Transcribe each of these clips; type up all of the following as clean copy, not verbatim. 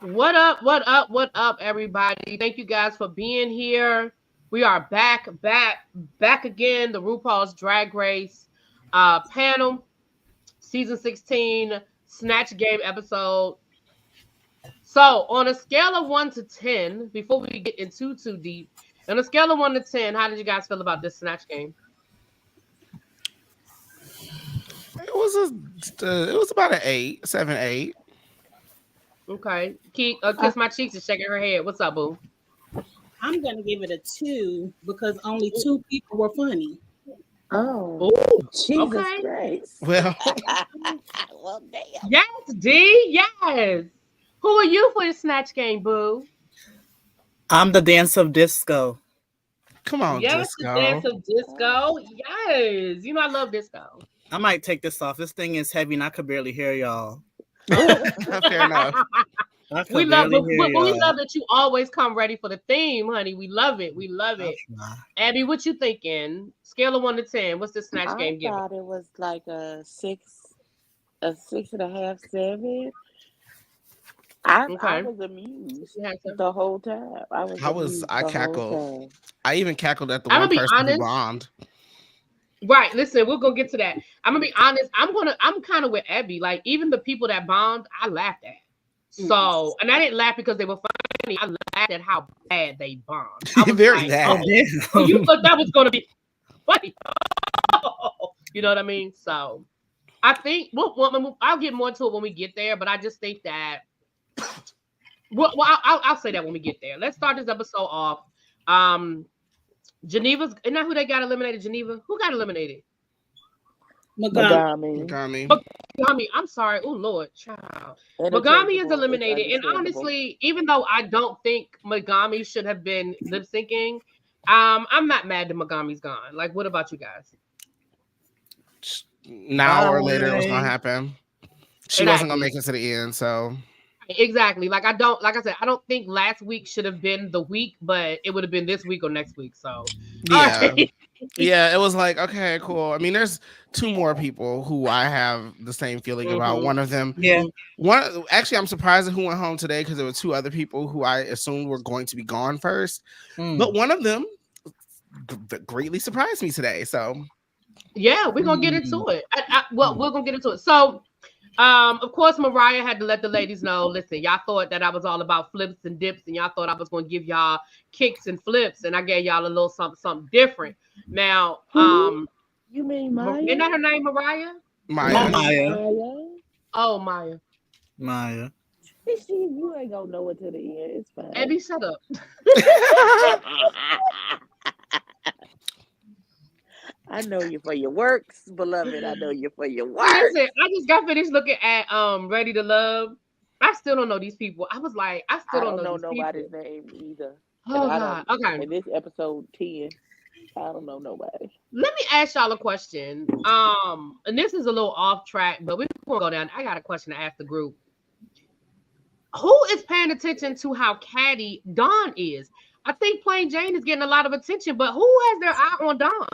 What up? What up? What up, everybody? Thank you guys for being here. We are back again. The RuPaul's Drag Race panel, season 16, Snatch Game episode. So, on a scale of 1 to 10, before we get into too deep, on a scale of 1 to 10, how did you guys feel about this Snatch Game? It was about an 8, 7, 8. Okay. Kiss my cheeks and shaking her head. What's up, boo? I'm gonna give it a 2 because only 2 people were funny. Oh, Ooh, Jesus okay. Christ. Well, Well, damn. Yes, D. Yes. Who are you for the Snatch Game, boo? I'm the dance of disco. come on, Yes, the dance Disco. of disco. Yes. You know, I love disco. I might take this off. This thing is heavy and I could barely hear y'all. Fair enough. I could We love barely hear we y'all. love that you always come ready for the theme, honey. We love it. We love I'll it. try. Abby, what you thinking? Scale of 1 to 10. What's the Snatch I Game giving? thought it was like a 6.5, 7. I Okay. was amused You had to- the whole time. I cackled. I even cackled at the I'ma one be person honest. who bombed. Right, listen, we're gonna get to that. I'm gonna be honest. I'm kind of with Abby. Like, even the people that bombed, I laughed at. So, and I didn't laugh because they were funny. I laughed at how bad they bombed. I was Very like, bad. oh, you thought that was gonna be funny. You know what I mean? So, I think I'll get more to it when we get there. But I just think that. Well, I'll say that when we get there. Let's start this episode off. Geneva's isn't that who they got eliminated? Geneva? Who got eliminated? Magami. Magami. Gummy. Magami. I'm sorry. Oh Lord, child. Magami is Interchangeable. eliminated. It's And understandable. honestly, even though I don't think Magami should have been lip syncing, I'm not mad that Magami's gone. Like, what about you guys? An hour later, it was gonna Bye. happen. She wasn't gonna Exactly. make it to the end, so Exactly. Like, I said, I don't think last week should have been the week, but it would have been this week or next week. So yeah. Alright. Yeah, it was like, okay, cool. I mean, there's 2 more people who I have the same feeling about. Mhm. One of them, Yeah. actually, I'm surprised at who went home today because there were 2 other people who I assumed were going to be gone first. Mm. But one of them greatly surprised me today. So Yeah, we're gonna get into it. Well, we're gonna get into it. So, of course, Mariah had to let the ladies know. Listen, y'all thought that I was all about flips and dips, and y'all thought I was gonna give y'all kicks and flips, and I gave y'all a little something different. Now, Who? You mean Maya? isn't that her name, Mariah? Maya. Maya. Oh, Maya. Maya. You ain't gonna know it till the end. It's fine. Abby, shut up. I know you for your works, beloved. I know you for your works. Listen, I just got finished looking at Ready to Love. I still don't know these people. I was like, I I still don't don't know know these nobody's people. name either. Oh I God. don't. Okay. In this episode 10, I don't know nobody. Let me ask y'all a question. And this is a little off track, but we're gonna go down. I got a question to ask the group. Who is paying attention to how catty Dawn is? I think Plain Jane is getting a lot of attention, but who has their eye on Dawn?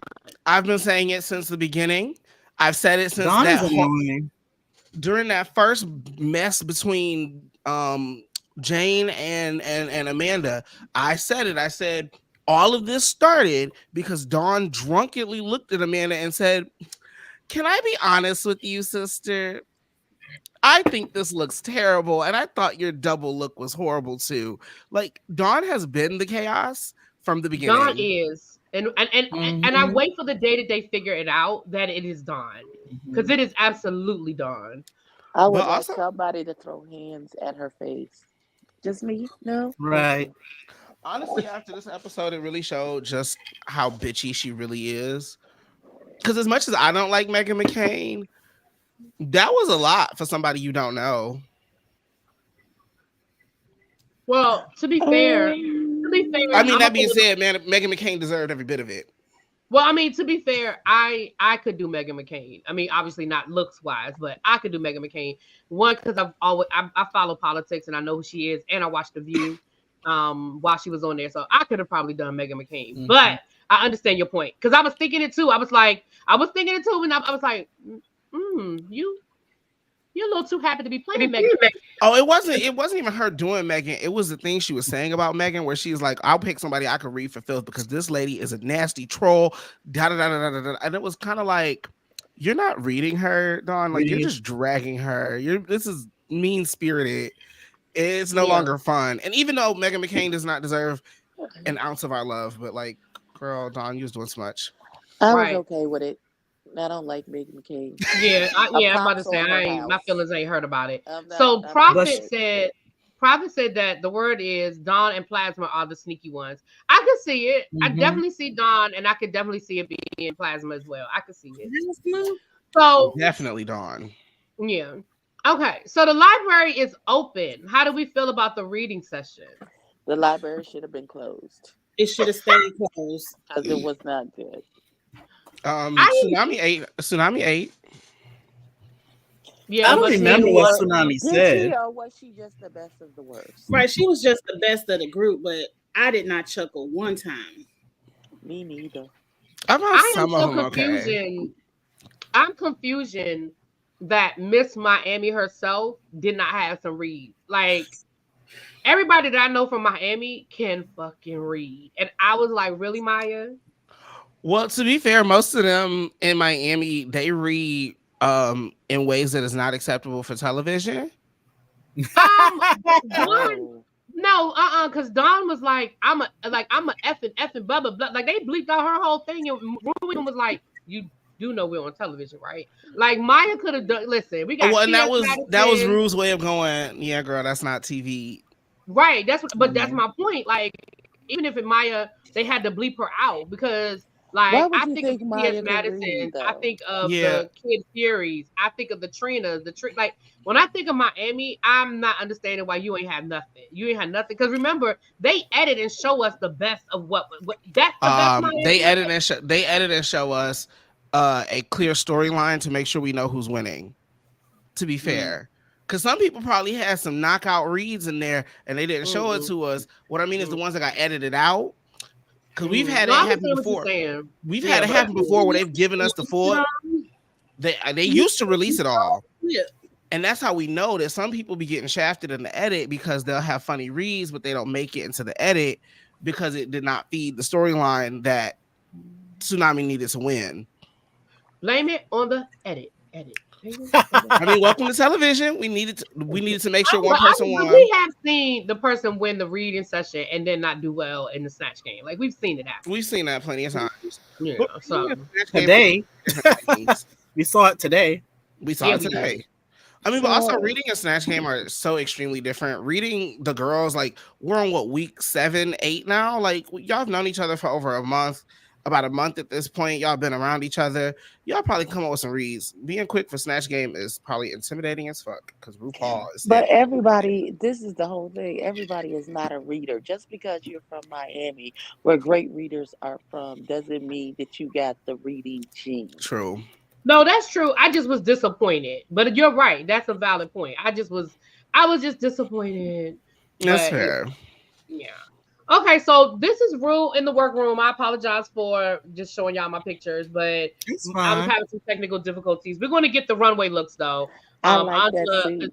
I've been saying it since the beginning. I've said it since Dawn is that annoying. during that first mess between Jane and Amanda. I said it. I said all of this started because Dawn drunkenly looked at Amanda and said, "Can I be honest with you, sister? I think this looks terrible, and I thought your double look was horrible too." Like, Dawn has been the chaos from the beginning. Dawn is, and I wait for the day that they figure it out that it is Dawn, because it is absolutely Dawn. I would But like also- somebody to throw hands at her face. Just me? No? Right. Honestly, after this episode, it really showed just how bitchy she really is. Because as much as I don't like Meghan McCain, that was a lot for somebody you don't know. Well, to be fair, I mean, I'm that a being little- said, man, Meghan McCain deserved every bit of it. Well, I mean, to be fair, I could do Meghan McCain. I mean, obviously not looks wise, but I could do Meghan McCain. One, because I follow politics and I know who she is, and I watched The View while she was on there, so I could have probably done Meghan McCain. Mhm. But I understand your point, because I was thinking it too. I was thinking it too, and I was like, you. You're a little too happy to be playing Megan. Oh, it wasn't even her doing Megan. It was the thing she was saying about Megan, where she's like, "I'll pick somebody I could read for filth because this lady is a nasty troll." Da da da da da da. And it was kind of like, you're not reading her, Dawn. Like you're just dragging her. This is mean spirited. It's no longer fun. And even though Megan McCain does not deserve an ounce of our love, but like, girl, Dawn, you was doing too much. I was okay with it. I don't like Megan McCain. Yeah, I'm about to say my feelings ain't hurt about it. So Prophet said that the word is Dawn and Plasma are the sneaky ones. I could see it. I definitely see Dawn, and I could definitely see it being Plasma as well. I could see it. So definitely Dawn. Yeah. Okay. So the library is open. How do we feel about the reading session? The library should have been closed. It should have stayed closed because it was not good. Tsunami 8. Yeah, I don't remember what Tsunami said. Or was she just the best of the worst? Right, she was just the best of the group, but I did not chuckle one time. Me neither. I'm confusion that Miss Miami herself did not have some reads. Like, everybody that I know from Miami can fucking read. And I was like, really, Maya? Well, to be fair, most of them in Miami, they read in ways that is not acceptable for television. Dawn, no, because Dawn was like, I'm a effing blah blah blah. Like they bleeped out her whole thing, and Ruben was like, "You do know we're on television, right?" Like Maya could have done. Listen, we got. Well, and that was Rue's way of going. Yeah, girl, that's not TV. Right. That's my point. Like, even if Maya, they had to bleep her out because. Like I think of T.S. Madison, I think of the Kid Furies, I think of the Trina, like when I think of Miami, I'm not understanding why you ain't have nothing. You ain't had nothing because remember they edit and show us the best of what that's the best. Miami. They edit and show us a clear storyline to make sure we know who's winning. To be fair. Because some people probably had some knockout reads in there and they didn't show it to us. What I mean is the ones that got edited out. Because we've had it happen before. We've had it happen before where they've given us the full. They used to release it all. Yeah. And that's how we know that some people be getting shafted in the edit because they'll have funny reads, but they don't make it into the edit because it did not feed the storyline that Tsunami needed to win. Blame it on the edit. I mean, welcome to television. We needed to make sure one person won. We have seen the person win the reading session and then not do well in the snatch game. Like we've seen it happen. We've seen that plenty of times. Yeah. So today, we saw it today. We saw it today. I mean, but also reading and snatch game are so extremely different. Reading the girls, like we're on week 7, 8 now. Like y'all have known each other for over a month. About a month at this point, y'all been around each other. Y'all probably come up with some reads. Being quick for snatch game is probably intimidating as fuck because RuPaul is. But everybody, this is the whole thing. Everybody is not a reader. Just because you're from Miami, where great readers are from, doesn't mean that you got the reading gene. True. No, that's true. I just was disappointed. But you're right. That's a valid point. I was just disappointed. That's fair. Yeah. Okay, so this is Rue in the workroom. I apologize for just showing y'all my pictures, but I was having some technical difficulties. We're going to get the runway looks, though. I like that suit.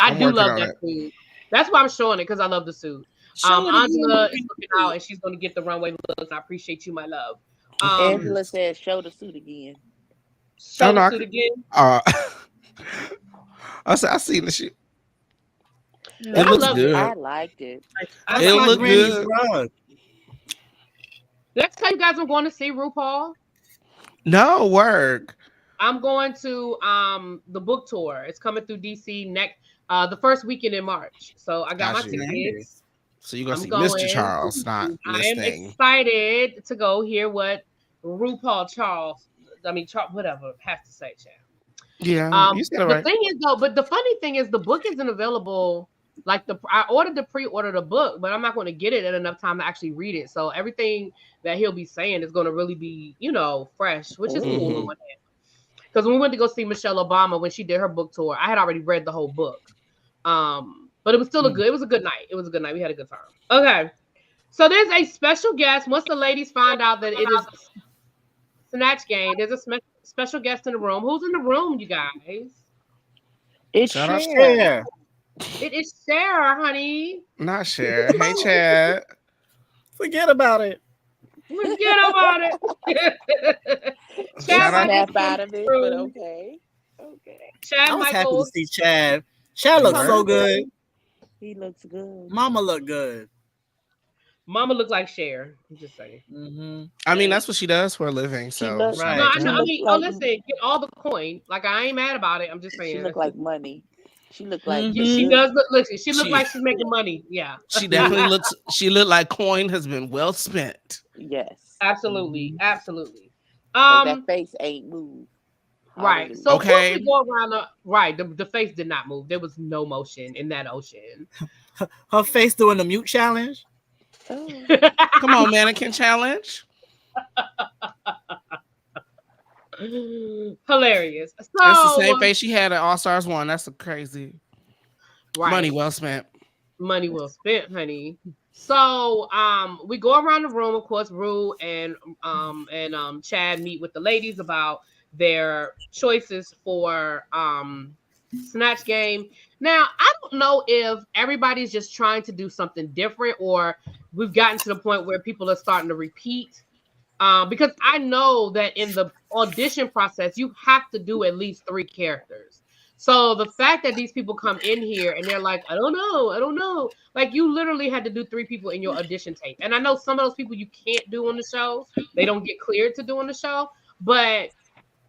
I do love that suit. That's why I'm showing it, because I love the suit. Angela is looking out, and she's going to get the runway looks. I appreciate you, my love. Angela said, show the suit again. Show the suit again? I seen the shit. It looks good. I liked it. It looked good. Let's tell you guys I'm going to see RuPaul. No work. I'm going to the book tour. It's coming through DC next the first weekend in March. So I got my tickets. So you're gonna see Mr. Charles, not I am excited to go hear what RuPaul whatever has to say, Chad. Yeah, you said it right. The thing is though, but the funny thing is the book isn't available. Like I ordered the pre-order the book, but I'm not going to get it in enough time to actually read it. So everything that he'll be saying is going to really be, fresh, which is cool. Because when we went to go see Michelle Obama when she did her book tour, I had already read the whole book. But it was still it was a good night. It was a good night. We had a good time. Okay. So there's a special guest. Once the ladies find out that it is Snatch Game, there's a special guest in the room. Who's in the room, you guys? It's Shout out Cher. Yeah. It is Sarah, honey. Not Cher. Hey, Chad. Forget about it. Forget about it. It Shout Chad out. Michaels snap out comes of it, but through. okay. Okay. Chad I was happy to Michaels see Chad. Chad You looks comes were? so good. through. He looks good. Mama look good. Mama looked like Cher. I'm just saying. Mm-hmm. I mean, that's what she does for a living. She So look shout No, out Right. to I know. she her. I look mean, oh, like listen, get all the coin. Like I ain't mad about it. I'm just she saying. look That's like just, money. She look like yeah, she Mm-hmm. good. does look. Listen, she look She like she's making money. Yeah, she definitely looks. She looked like coin has been well spent. Yes. absolutely, Mm-hmm. absolutely. Cause that Um, face ain't moved. right. Hallelujah. So once we Okay. go around the right, the face did not move. There was no motion in that ocean. Her face doing the mute challenge. Oh. Come on, mannequin challenge. Hilarious. It's the same So face she had at All Stars 1. That's a crazy right, money well spent. money well spent, honey. So we go around the room. Of course, Rue and Chad meet with the ladies about their choices for Snatch Game. Now, I don't know if everybody's just trying to do something different or we've gotten to the point where people are starting to repeat. Because I know that in the audition process, you have to do at least 3 characters. So the fact that these people come in here and they're like, I don't know. Like you literally had to do 3 people in your audition tape. And I know some of those people you can't do on the show. They don't get cleared to do on the show. But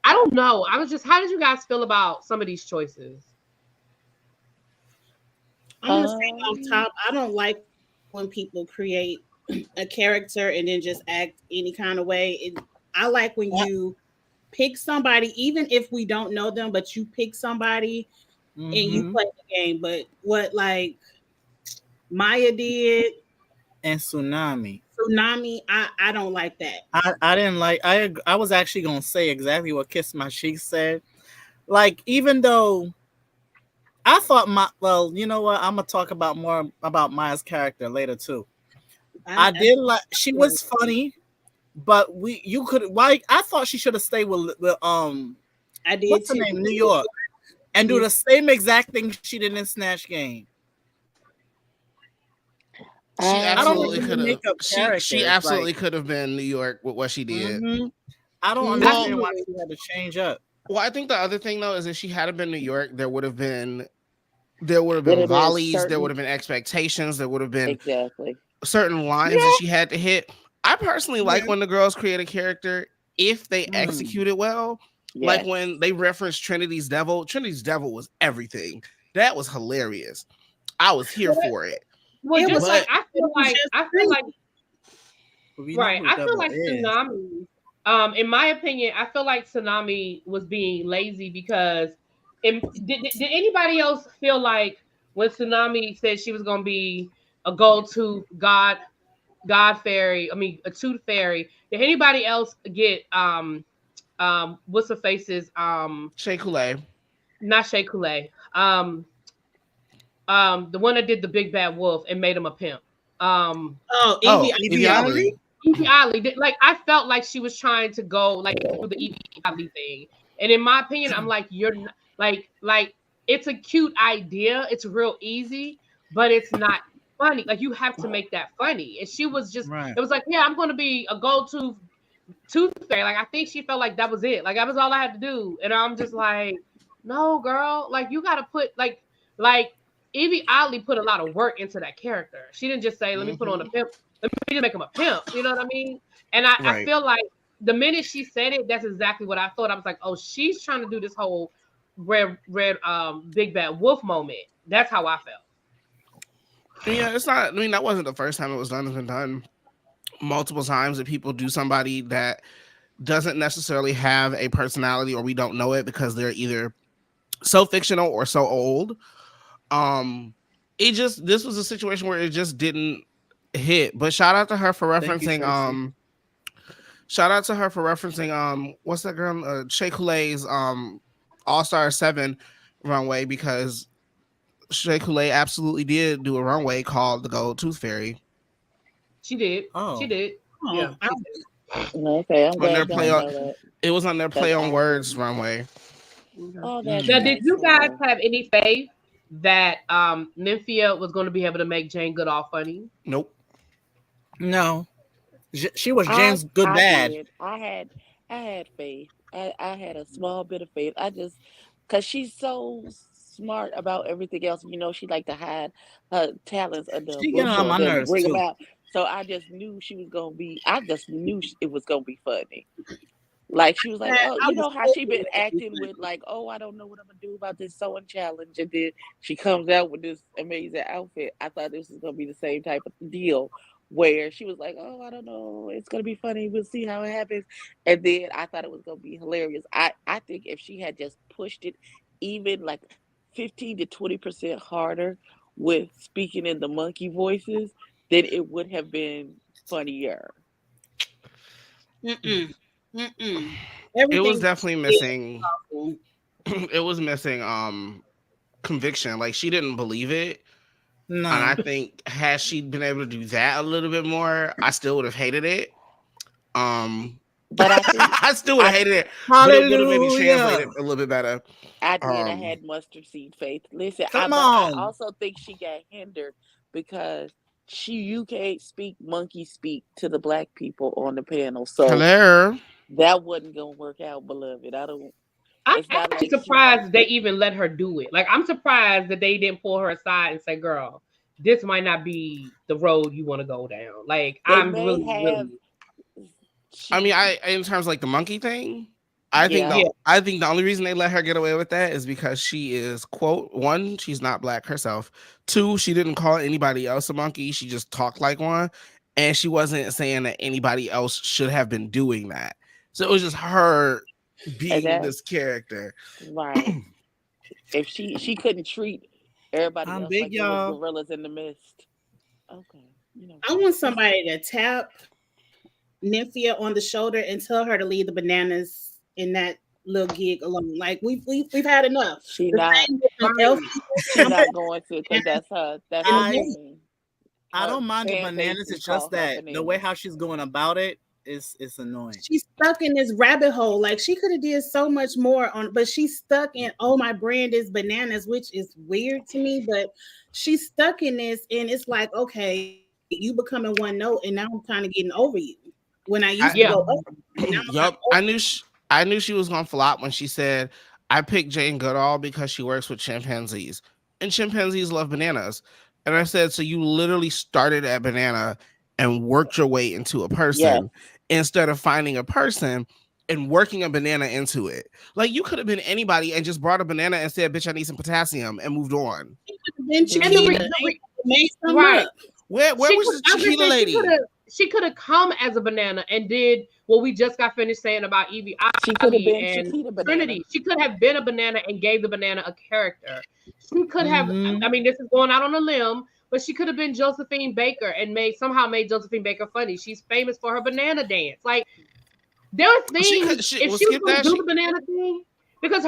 I don't know. I was just, how did you guys feel about some of these choices? I'm gonna say off top, I don't like when people create a character and then just act any kind of way. I like when you pick somebody, even if we don't know them, but you pick somebody and you Mm-hmm. play the game. But what like Maya did, And Tsunami. I don't like that. I didn't like. I was actually gonna say exactly what Kiss My Cheek said. Like even though I thought well, you know what? I'm gonna talk about more about Maya's character later too. I did like she was funny, but you could why I thought she should have stayed with I did what's her too. name, New York, and do the same exact thing she did in Snatch Game. She I don't absolutely know could have. makeup She characters absolutely like. could have been New York with what she did. Mhm. I don't Well- understand why she had to change up. Well, I think the other thing though is if she hadn't been New York, there would have been volleys, there certain would have been expectations, there would have been exactly. certain lines that she had to hit. I personally like when the girls create a character if they execute it well. Like Yes. when they referenced Trinity's Devil. Trinity's Devil was everything. That was hilarious. I was here for it. Well, It just was- like I feel like We know right. who I feel Devil like is. Tsunami. In my opinion, I feel like Tsunami was being lazy because did anybody else feel like when Tsunami said she was going to be a go-to God fairy, I mean a tooth fairy, did anybody else get what's her face's Shea Coulee. not Shea Coulee, the one that did the Big Bad Wolf and made him a pimp. Evie Oddly. Evie Oddly, like I felt like she was trying to go like through the Evie Oddly thing, and in my opinion, I'm like, you're not, like it's a cute idea, it's real easy, but it's not funny. Like you have to make that funny, and she was just, Right. it was like, yeah, I'm going to be a go-to tooth fairy. Like I think she felt like that was it, like that was all I had to do, and I'm just like, no, girl, like you got to put like Evie Oddly put a lot of work into that character. She didn't just say, let me put on a pimp. Let me just make him a pimp. You know what I mean? And I feel like the minute she said it, that's exactly what I thought. I was like, oh, she's trying to do this whole red Big Bad Wolf moment. That's how I felt. Yeah, it's not. I mean, that wasn't the first time it was done. It's been done multiple times that people do somebody that doesn't necessarily have a personality, or we don't know it because they're either so fictional or so old. This was a situation where it just didn't hit. But shout out to her for referencing what's that girl, Shea Coulee's All-Star 7 runway, because Shea Coulee absolutely did do a runway called the Gold Tooth Fairy. She did. Oh. She did. Yeah. I- She did. Okay, I'm On their glad play y'all on- know that. It was on their play on words runway. Oh, that's Now, Mm. did nice you for guys her. have any faith that Nymphia was going to be able to make Jane Goodall funny? Nope. No, she was I James Good I Bad. did. I had faith. I had a small bit of faith. I just because she's so smart about everything else. You know, she like to hide her talents under a She getting on bushel my and then nerves bring them too. out. So I just knew she was gonna be. I just knew it was gonna be funny. Like she was like, oh, I you was know how she hoping been it would be acting funny. with like, oh, I don't know what I'm gonna do about this sewing challenge, and then she comes out with this amazing outfit. I thought this was gonna be the same type of deal where she was like, oh, I don't know, it's gonna be funny. We'll see how it happens. And then I thought it was gonna be hilarious. I think if she had just pushed it even like 15 to 20% harder with speaking in the monkey voices, then it would have been funnier. Mm-mm. Mm-mm. It was Everything definitely she did missing. was awful. It was missing conviction. Like she didn't believe it. And I No. think had she been able to do that a little bit more, I still would have hated it. But I think I still would have I hated it, but it would have maybe Hallelujah. translated a little bit better. I did. I Um, had mustard seed faith. Listen, Come but I on. also think she got hindered because you can't speak monkey speak to the black people on the panel, so hello. that wasn't gonna work out, beloved. I don't. I'm It's not actually like she. surprised they even let her do it. Like, I'm surprised that they didn't pull her aside and say, "Girl, this might not be the road you want to go down." Like, They I'm may really, have. really, I mean, She. I in terms of like the monkey thing, Yeah. yeah, I think the only reason they let her get away with that is because she is quote one, she's not black herself. Two, she didn't call anybody else a monkey. She just talked like one, and she wasn't saying that anybody else should have been doing that. So it was just her And being that this character. right. If she couldn't treat everybody I'm else big, like they was y'all. gorillas in the mist. Okay. I want somebody to tap Nymphia on the shoulder and tell her to leave the bananas in that little gig alone. Like we've had enough. She The not. same with some elf right. people She and I'm not going to because that's her. That's in her the I morning. lane. I Her don't mind the fan base bananas. is It's just called her that the way bananas. how she's going about it is it's annoying. She's stuck in this rabbit hole. Like she could have did so much more on, but she's stuck in. Oh, my brand is bananas, which is weird to me. But she's stuck in this, and it's like, okay, you becoming one note, and now I'm kind of getting over you. When I used to I go Yeah, up, but now I'm yup. over. I knew she was gonna flop when she said, I picked Jane Goodall because she works with chimpanzees. And chimpanzees love bananas. And I said, so you literally started at banana and worked your way into a Yes. person instead of finding a person and working a banana into it. Like you could have been anybody and just brought a banana and said, bitch, I need some potassium and moved on. Then and the, Chiquita Hmm. made something right. up. Where She was could. the I was gonna Chiquita say lady? she could have come as a banana and did what we just got finished saying about Evie She could have Ivy been and Chiquita Banana. Trinity. She could have been a banana and gave the banana a character. She could have. Mm-hmm. I mean, this is going out on a limb, but she could have been Josephine Baker and made Josephine Baker funny. She's famous for her banana dance. Like there are She things could she if was she was skip going to that. do the banana thing because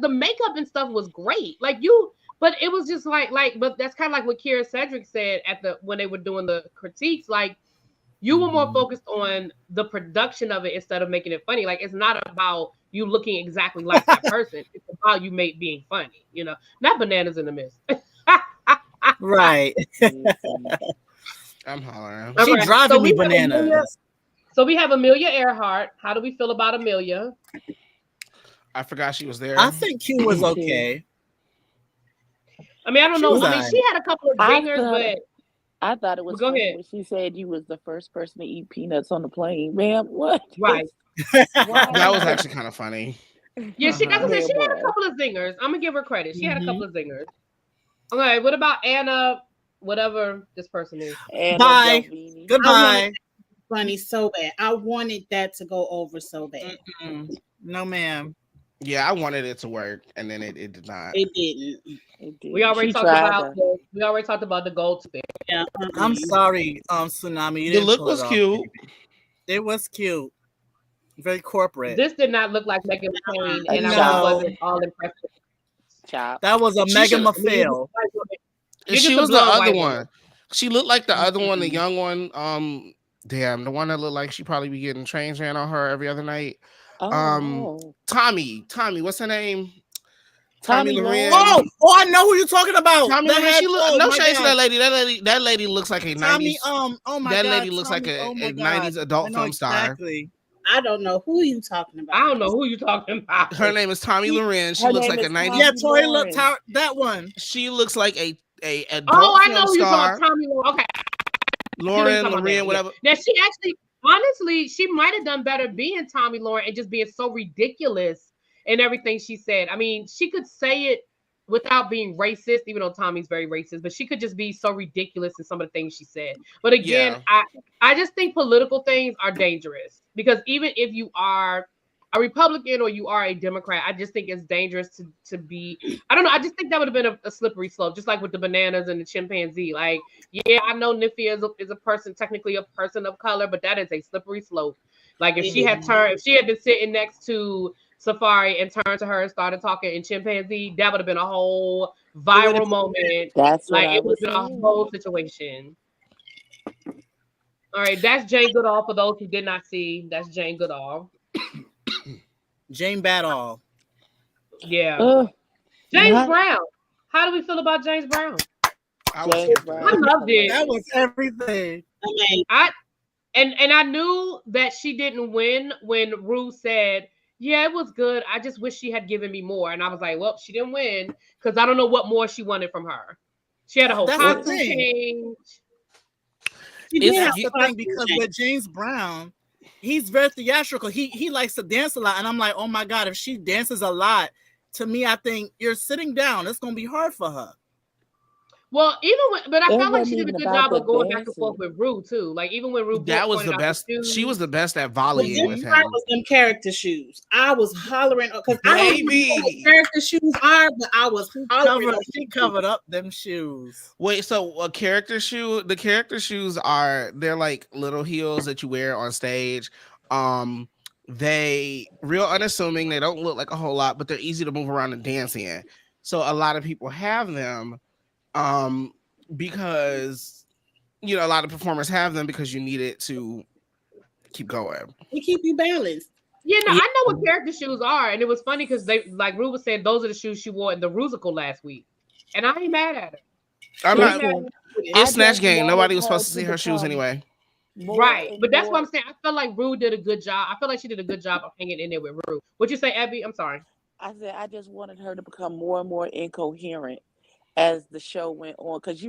the makeup and stuff was great. Like you. But it was just but that's kind of like what Kira Cedric said at the when they were doing the critiques. Like you were more focused on the production of it instead of making it funny. Like it's not about you looking exactly like that person. It's about you being funny. Not bananas in the mist. Right. Listen. I'm hollering. All She right. So driving me we have Amelia. bananas. So we have Amelia Earhart. How do we feel about Amelia? I forgot she was there. I think Q was Me too. okay. I mean, I don't She know. was I mean, alright. she had a couple of I zingers, thought but I thought it was go funny ahead. when she said you was the first person to eat peanuts on the plane. Ma'am, what? Right. Why That was you actually kind of funny. Yeah, that's what I said. ma'am She had a what? couple of zingers. I'm gonna give her credit. She had a Mhm. couple of zingers. Okay, what about Anna? Whatever this person is. Anna Bye. Delvini. I wanted Goodbye. funny so bad. I wanted that to go over so bad. Mm-mm. No, ma'am. Yeah, I wanted it to work, and then it did not. It didn't. It We didn't. already She talked tried about to. the gold tooth. Yeah. I'm sorry, Tsunami. You The didn't look pull it was off, cute. baby. It was cute. Very corporate. This did not look like Megan McCain, A and I child. wasn't all impressed. Chop. That was a She mega should. fail. You're She just a was the blonde other white woman. one. She looked like the other one, the Mm-mm. young one. Damn, the one that looked like she probably be getting trains ran on her every other night. Oh. Tommy, what's her name? Tommy Loren. Oh, I know who you're talking about. Tommy Loren. She look no shade to that lady. That lady looks like a Tommy. 90s. Oh my that God. lady looks Tommy, like a 90s adult film exactly. star. I don't know who you talking about. I don't know who you talking about. Her name is Tommy Loren. She Her looks name like a is 90s. Tommy Yeah, Toy Lauren. that one. She looks like a adult Oh, I film know who you star. talking about. Tommy Lauren. Okay. Loren, whatever. Now she actually, honestly, she might have done better being Tommy Lauren and just being so ridiculous in everything she said. I mean, she could say it without being racist, even though Tommy's very racist, but she could just be so ridiculous in some of the things she said. But again, I just think political things are dangerous because even if you are a Republican or you are a Democrat, I just think it's dangerous to be. I don't know. I just think that would have been a slippery slope, just like with the bananas and the chimpanzee. Like, yeah, I know Nifia is a person, technically a person of color, but that is a slippery slope. Like if she had been sitting next to Safari and turned to her and started talking in chimpanzee, that would have been a whole viral moment. That's what like it would have been a whole situation. All right, that's Jane Goodall. For those who did not see, that's Jane Goodall. Jane Badall. Yeah. James Brown. How do we feel about James Brown? I loved it. That was everything. I knew that she didn't win when Rue said, yeah, it was good. I just wish she had given me more. And I was like, well, she didn't win because I don't know what more she wanted from her. She had a whole costume change. That's the thing, because with James Brown, he's very theatrical. He likes to dance a lot. And I'm like, oh my God, if she dances a lot, to me, I think you're sitting down. It's going to be hard for her. Well, but I felt like she did a good job of going back and forth with Rue too. Like even when Rue, that was the best. She was the best at volleying with him. Was them character shoes. I was hollering because I don't know what character shoes are, but I was hollering. She covered up them shoes. Wait, so a character shoe? The character shoes they're like little heels that you wear on stage. They real unassuming. They don't look like a whole lot, but they're easy to move around and dance in. So a lot of people have them. Because a lot of performers have them because you need it to keep going. They keep you balanced. Yeah, no, I know what character shoes are, and it was funny because they, like Rue was saying, those are the shoes she wore in the Rusical last week, and I ain't mad at her. I'm not. It's Snatch Game. Nobody was supposed to see her shoes anyway. Right, but that's what I'm saying. I feel like Rue did a good job. I feel like she did a good job of hanging in there with Rue. What'd you say, Abby? I'm sorry. I said I just wanted her to become more and more incoherent as the show went on, because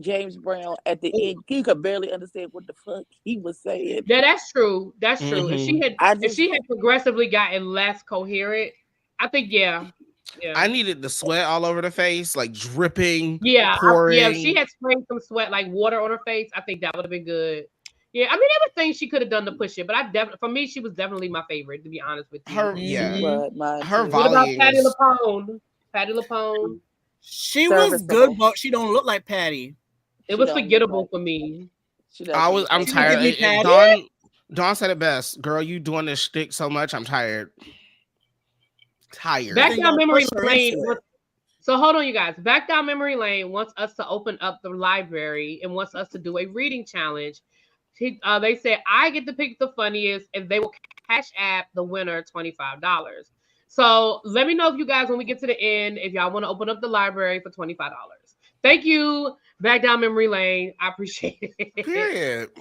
James Brown at the end, you could barely understand what the fuck he was saying. Yeah, that's true. That's true. Mm-hmm. If she had progressively gotten less coherent, I think I needed the sweat all over the face, like dripping. Pouring. If she had sprayed some sweat like water on her face, I think that would have been good. Yeah, I mean, there were things she could have done to push it, but for me, she was definitely my favorite, to be honest with you. Her What about Patti LuPone? Patti LuPone. She was good, but she don't look like Patty. It was forgettable for me. I'm tired. Dawn said it best. Girl, you doing this shtick so much, I'm tired. Back down memory lane. So hold on, you guys. Back down memory lane wants us to open up the library and wants us to do a reading challenge. They said I get to pick the funniest, and they will cash app the winner $25. So let me know if you guys, when we get to the end, if y'all want to open up the library for $25. Thank you. Back down memory lane. I appreciate it. Period.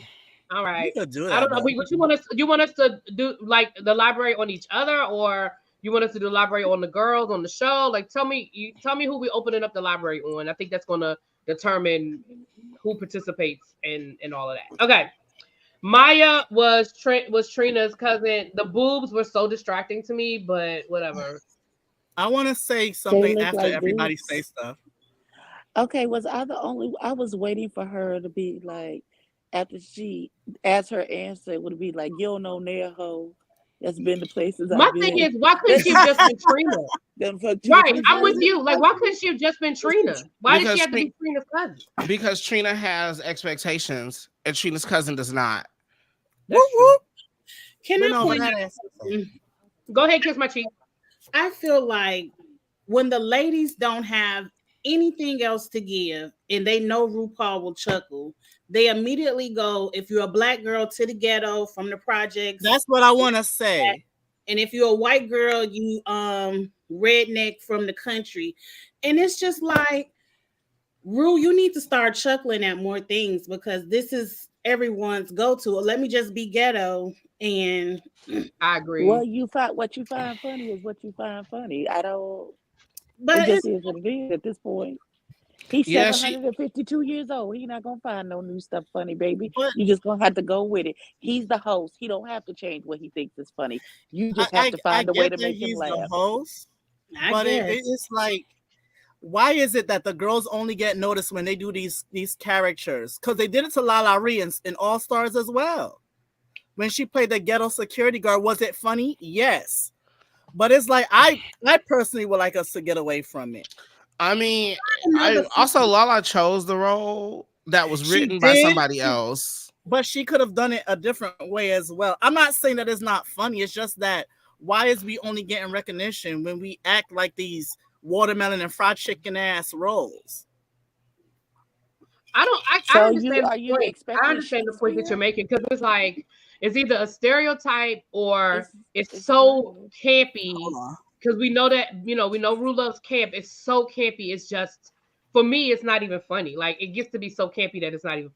All right. You could do that, I don't know. What you want us to do, like the library on each other, or you want us to do the library on the girls on the show? Like, tell me who we opening up the library on. I think that's going to determine who participates and all of that. Okay. Maya was Trina's cousin. The boobs were so distracting to me, but whatever. I want to say something after like everybody says stuff. Okay, was I the only? I was waiting for her to be like, after she asked her answer, it would be like, you don't know near hoe that's been to places. My thing is, why couldn't she have just been Trina? Right, I'm with you. Like, why couldn't she have just been Trina? Why did she have to be Trina's cousin? Because Trina has expectations, and Trina's cousin does not. Whoop, whoop. Can I point out? Go ahead, kiss my cheek. I feel like when the ladies don't have anything else to give and they know RuPaul will chuckle, they immediately go, if you're a black girl, to the ghetto from the projects. That's what I want to say. And if you're a white girl, you redneck from the country. And it's just like, Rue, you need to start chuckling at more things because this is everyone's go-to. Let me just be ghetto and I agree. Well, what you find funny is what you find funny. I don't. It but just it's is what it is at this point. He's Yeah, she 752 years old. He's not gonna find no new stuff funny, baby. But You just gonna have to go with it. He's the host. He don't have to change what he thinks is funny. You just have to I find a way get to that make him he's the laugh. host, I but guess. it's like, why is it that the girls only get noticed when they do these characters? Because they did it to Lala Ree in All Stars as well. When she played the ghetto security guard, was it funny? Yes, but it's like I personally would like us to get away from it. I mean, Another I also Lala chose the role that was She written by did, somebody else. but she could have done it a different way as well. I'm not saying that it's not funny. It's just that why is we only getting recognition when we act like these watermelon and fried chicken ass roles? I don't. I So understand are the you point. expecting I understand the point that you're Shakespeare? making because it's like it's either a stereotype or it's It's so funny. campy. Hold on. Because we know that we know Rue loves camp. It's so campy. It's just for me, it's not even funny. Like it gets to be so campy that it's not even.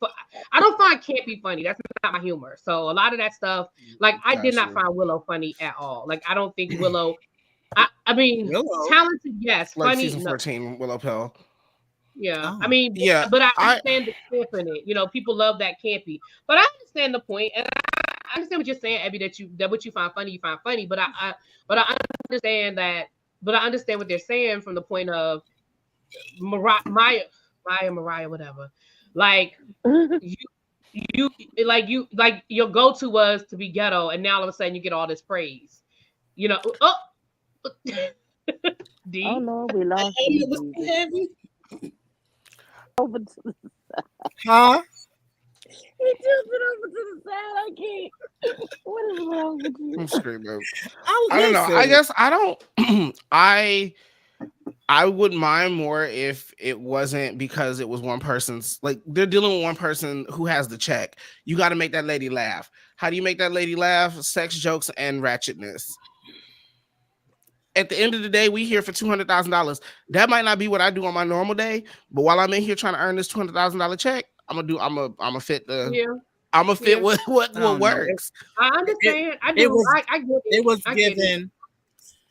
I don't find campy funny. That's not my humor. So a lot of that stuff, like I did not Gotcha. find Willow funny at all. Like I don't think Willow. I mean, Willow? talented, yes. Like Funny, season no. 14, Willow Pill. Yeah, I Oh. mean, Yeah, but I I understand the camp in it. People love that campy. But I understand the point, and I understand what you're saying, Abby. That what you find funny, you find funny. But I understand that. But I understand what they're saying from the point of Maya, whatever. Like you like your go to was to be ghetto, and now all of a sudden you get all this praise. Oh, D. Oh Lord, we I lost hate you, it was too Jesus. heavy. Over to the Huh? He tilted over to the side. I can't. What is wrong with you? I'm screaming. I I don't know. I listen. guess I don't. I wouldn't mind more if it wasn't because it was one person's. Like they're dealing with one person who has the check. You got to make that lady laugh. How do you make that lady laugh? Sex jokes and ratchetness. At the end of the day, we here for $200,000. That might not be what I do on my normal day, but while I'm in here trying to earn this $200,000 check, I'm gonna fit the. Yeah, I'm gonna fit yeah. what I don't know. works. I understand. I It do. was I get it. it was I get it. given.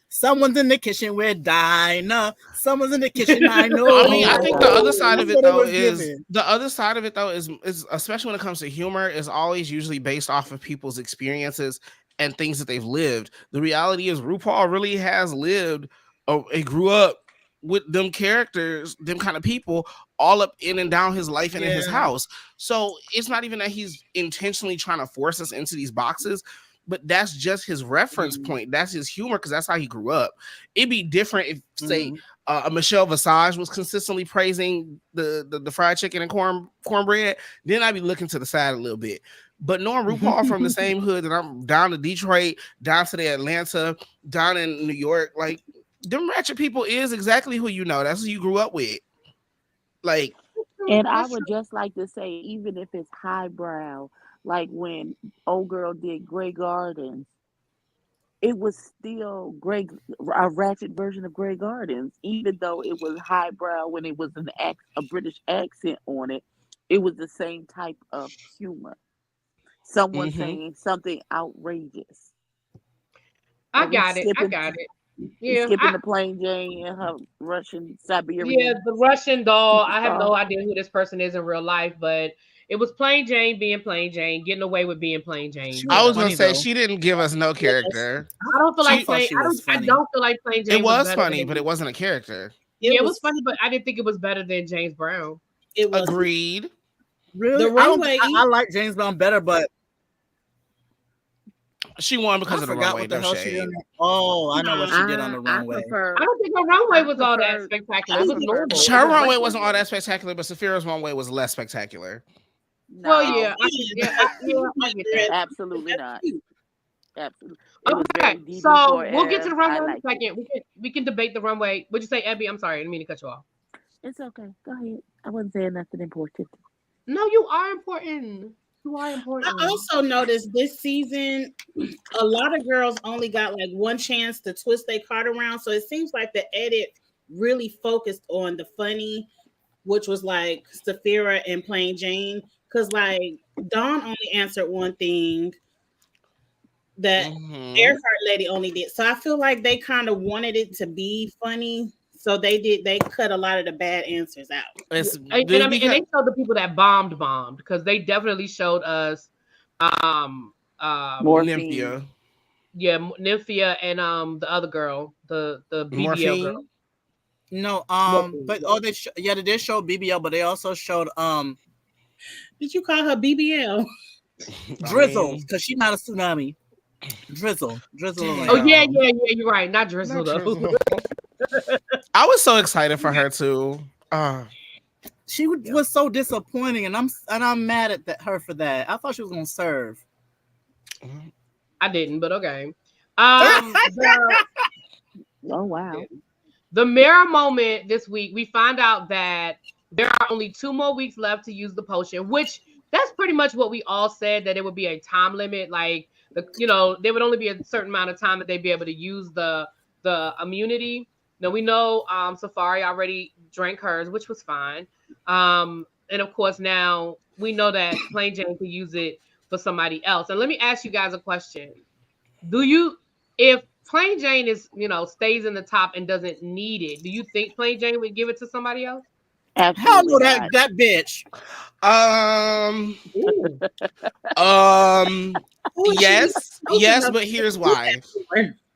Someone's in the kitchen with Dinah. Someone's in the kitchen. I know. I mean, I think the other side of That's it what though was is given. the other side of it though is especially when it comes to humor is always usually based off of people's experiences and things that they've lived. The reality is RuPaul really has lived and grew up with them characters, them kind of people, all up in and down his life and in his Yeah. house. So it's not even that he's intentionally trying to force us into these boxes, but that's just his reference point. That's his humor because that's how he grew up. It'd be different if, say, a Michelle Visage was consistently praising the fried chicken and cornbread. Then I'd be looking to the side a little bit. But knowing RuPaul from the same hood that I'm down to Detroit, down to the Atlanta, down in New York, like them ratchet people is exactly who you know. That's who you grew up with. Like, And I would just like to say, even if it's highbrow, like when old girl did Grey Gardens, it was still a ratchet version of Grey Gardens, even though it was highbrow when it was a British accent on it. It was the same type of humor. Someone saying something outrageous. I got it. Yeah, Skipping the plain Jane and her Russian Siberian. yeah, the Russian doll. I have no idea who this person is in real life, but it was Plain Jane being Plain Jane, getting away with being Plain Jane. She I was was gonna funny, say though. she didn't give us no character. I don't feel like thought Plain. she was I funny. don't feel like Plain Jane. It was better funny, than, but it wasn't a character. Yeah, it was funny, but I didn't think it was better than James Brown. It was Agreed. Really? The runway. I like James Brown better, but She won because I of the forgot runway. what the No hell she shade. did. Oh, I know what she did on the I runway. prefer. I don't think her runway was all that prefer- spectacular. I It was prefer- normal. Her runway wasn't all that spectacular, but Saphira's runway was less spectacular. No, Well, yeah, I get that. absolutely not. Absolutely. It was Okay, very deep so before we'll get to the air. I runway in a liked it. second. We can debate the runway. What'd you say, Abby? I'm sorry, I didn't mean to cut you off. It's okay. Go ahead. I wasn't saying nothing important. No, you are important. Why important? I also noticed this season, a lot of girls only got like one chance to twist their card around. So it seems like the edit really focused on the funny, which was like Saphira and Plain Jane. Because like Dawn only answered one thing that Earhart lady only did. So I feel like they kind of wanted it to be funny. So they cut a lot of the bad answers out. And they showed the people that bombed because they definitely showed us Nymphia. Yeah, Nymphia and the other girl, the BBL Morphine? girl. No, but they did show BBL, but they also showed Did you call her BBL? Drizzle, because she's not a tsunami. Drizzle. Oh yeah, you're right. Not Drizzle though. I was so excited for her too. She was so disappointing, and I'm mad at her for that. I thought she was gonna serve. I didn't, but okay. Oh wow. The mirror moment this week, we find out that there are only 2 more weeks left to use the potion, which that's pretty much what we all said, that it would be a time limit. Like there would only be a certain amount of time that they'd be able to use the immunity. Now we know Safari already drank hers, which was fine. And of course now we know that Plain Jane could use it for somebody else. And let me ask you guys a question. If Plain Jane is, stays in the top and doesn't need it, do you think Plain Jane would give it to somebody else? Absolutely. Hell no, that bitch. Yes, but here's why.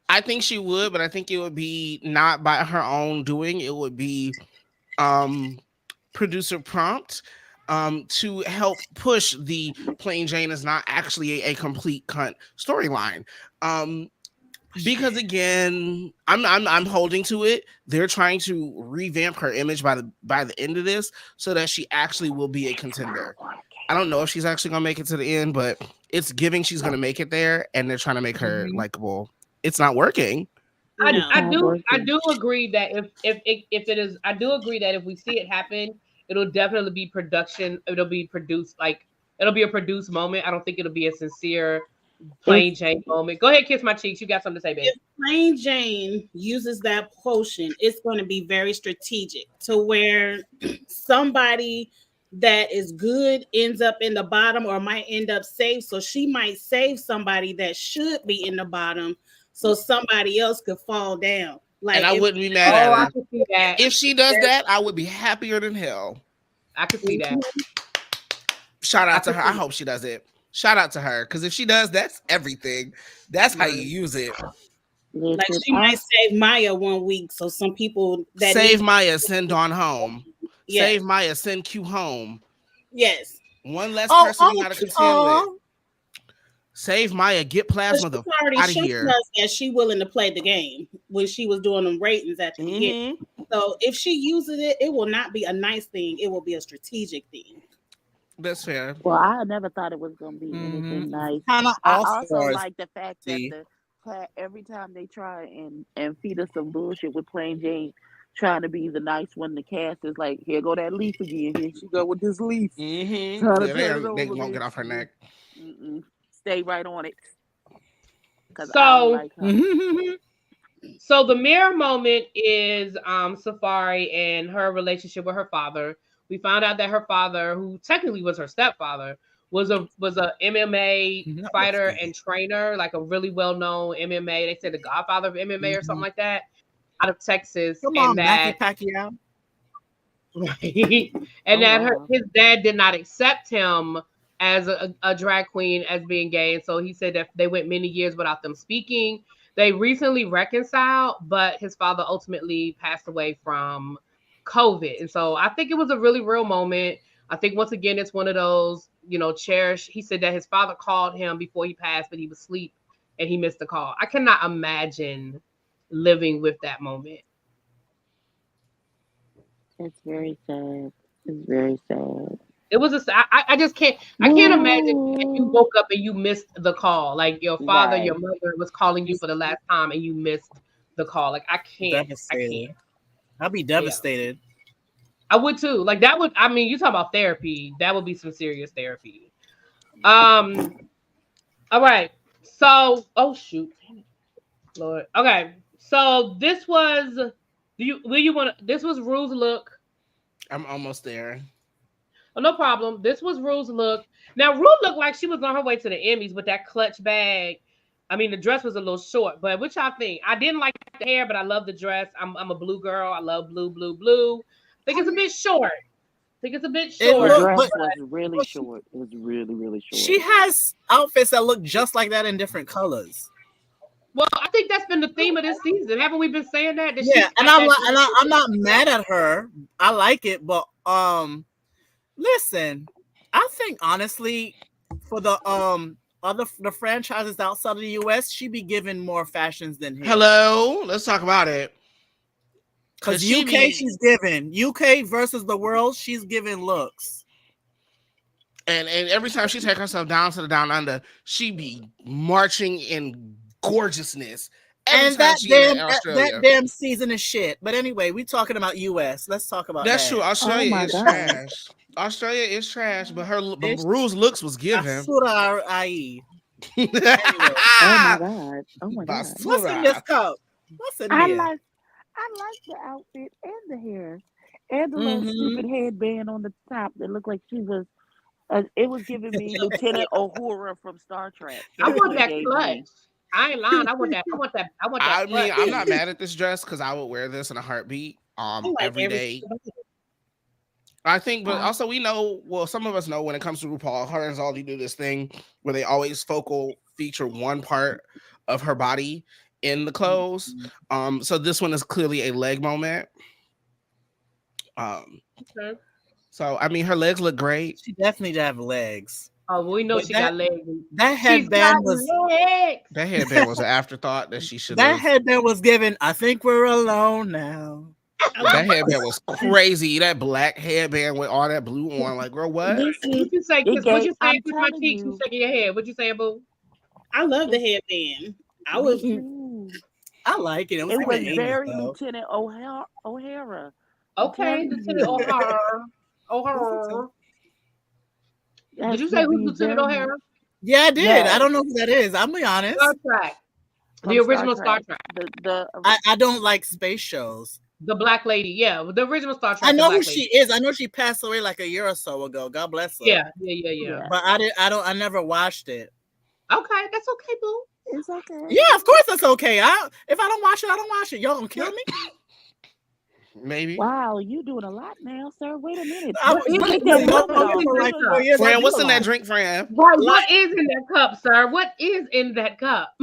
I think she would, but I think it would be not by her own doing. It would be producer prompt to help push the Plain Jane is not actually a complete cunt storyline. Because again, I'm holding to it. They're trying to revamp her image by the end of this so that she actually will be a contender. I don't know if she's actually gonna make it to the end, but it's giving she's gonna make it there, and they're trying to make her likable. It's not working. I do agree that if it is, I do agree that if we see it happen, it'll definitely be production. It'll be produced it'll be a produced moment. I don't think it'll be a sincere Plain Jane moment. Go ahead, kiss my cheeks. You got something to say, babe. If Plain Jane uses that potion, it's going to be very strategic to where somebody that is good ends up in the bottom or might end up safe. So she might save somebody that should be in the bottom so somebody else could fall down. And I wouldn't be mad at her. If she does that, I would be happier than hell. I could see that. Shout out to her. I hope she does it. Shout out to her, because if she does, that's everything. That's how you use it. Like she might save Maya 1 week, so some people that save Maya, send Dawn home. Yes. Save Maya, send Q home. Yes. One less person you gotta contend with. Save Maya, get Plasma the out of here. Us that she willing to play the game when she was doing them ratings at the beginning. So if she uses it, it will not be a nice thing. It will be a strategic thing. That's fair. Well, I never thought it was going to be anything nice. I also like the fact that every time they try and feed us some bullshit with Plain Jane trying to be the nice one, the cast is like, here go that leaf again. Here she go with this leaf. They won't get off her neck. Stay right on it. So the mirror moment is Safari and her relationship with her father. We found out that her father, who technically was her stepfather, was a MMA fighter and trainer, like a really well-known MMA. They said the godfather of MMA or something like that, out of Texas. Come on, Matthew Pacquiao. Right. And his dad did not accept him as a drag queen as being gay. And so he said that they went many years without them speaking. They recently reconciled, but his father ultimately passed away from COVID. And so I think it was a really real moment. I think once again, it's one of those, cherished. He said that his father called him before he passed, but he was asleep and he missed the call. I cannot imagine living with that moment. It's very sad. It's very sad. It was I just can't. I can't imagine if you woke up and you missed the call. Like your father, your mother was calling you for the last time, and you missed the call. Like I can't. Devastated. I'd be devastated. Yeah. I would too. Like that would. I mean, you talk about therapy. That would be some serious therapy. All right. So, oh shoot, Lord. Okay. So this was. Do you will you want to? This was Rue's look. I'm almost there. Oh, no problem. This was Rue's look. Now Rue looked like she was on her way to the Emmys with that clutch bag. I mean, the dress was a little short, but what y'all think? I didn't like the hair, but I love the dress. I'm a blue girl. I love blue, blue, blue. I think it's a bit short. I think it's a bit It The short. look, dress but was really short. It was really, really short. she has outfits that look just like that in different colors. Well, I think that's been the theme of this season. Haven't we been saying that? That Yeah, she's and got I'm that like, I'm not mad at her. I like it, but listen, I think honestly, for the the franchises outside of the US, she be giving more fashions than here. Hello, let's talk about it. Because she UK, be- she's giving UK versus the world, she's giving looks. And every time she take herself down to the down under, she be marching in gorgeousness. Every And time that she damn in Australia. that damn season is shit. But anyway, we talking about US. Let's talk about That's that. true. Australia my is God. trash. Australia is trash, but her Bitch. Rue's looks was given. Basura IE. Oh my God. Oh my God. What's in Basura. this cup? What's in I here? like the outfit and the hair. And the little Mhm. stupid headband on the top that looked like she was it was giving me Lieutenant Uhura from Star Trek. I That's want what it that gave clutch. me. I ain't lying. I want that. I want that. I want that I mean, clutch. I'm not mad at this dress because I would wear this in a heartbeat. I like Every day. I think, but also we know. Well, some of us know when it comes to RuPaul, her and Zaldi do this thing where they always focal feature one part of her body in the clothes. So this one is clearly a leg moment. Okay. So I mean, her legs look great. She definitely did have legs. Oh, well, we know But she that- got legs. That She's got headband was legs. That headband was an afterthought that she should that have. headband was given. I think we're alone now. That headband was crazy. That black headband with all that blue on. Like, girl, what? Listen, What you say? it Kiss? What gave- you say? I'm Kiss my telling cheeks. You you. shaking your head. What you say, boo? I love the headband. I was me too. I like it. It was, It like was the 80s, very though. Lieutenant O'Hara. Okay, telling Lieutenant you. O'Hara. O'Hara. Yes, Did you say it who's be Lieutenant very O'Hara? much- Yeah, I did. Yes. I don't know who that is. I'll be honest. Star Trek. from The original Star Trek. The I don't like space shows. The black lady. Yeah, the original Star Trek. I the know black who lady. she is. I know she passed away like a year or so ago. God bless her. Yeah. yeah. But I never watched it. Okay, that's okay, boo. It's okay. Yeah, of course that's okay. If I don't watch it, I don't watch it. Y'all gonna kill me? Maybe. Wow, you doing a lot now, sir. Wait a minute. I What was is listening in to that y'all cup? for like 4 years. I Fran, do what's a in that lot. drink, Fran? Right, what is in that cup, sir? What is in that cup?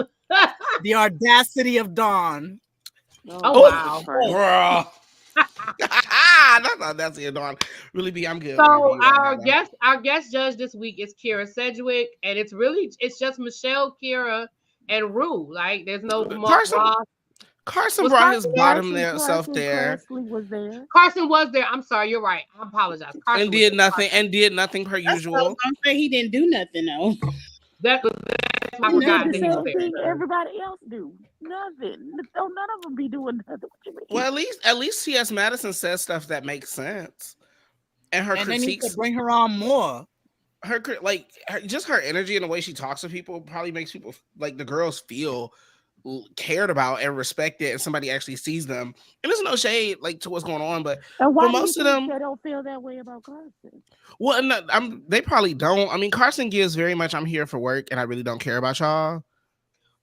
The audacity of Dawn. Oh, wow. Girl. That's not that's it, Dawn. Really be, I'm good. So our guest judge this week is Kira Sedgwick, and it's just Michelle, Kira, and Rue. Like there's no Mark Ross. Carson Was brought his Carson bottom Carson there self there Presley was there. Carson was there. I'm sorry, you're right. I apologize. Carson and was did there. nothing and did nothing per That's what I was usual. gonna say. He didn't do nothing though. That's my He God. did that the he was same there. thing everybody else do. Nothing. Don't none of them be doing nothing. What you mean? Well, at least T.S. Madison says stuff that makes sense, and her And they need to critiques, bring her on more. just her energy and the way she talks to people probably makes people like the girls feel cared about and respected, and somebody actually sees them. And there's no shade like to what's going on, but And why for do you most of think them, they don't feel that way about Carson? well, they probably don't. I mean, Carson gives very much. I'm here for work, and I really don't care about y'all.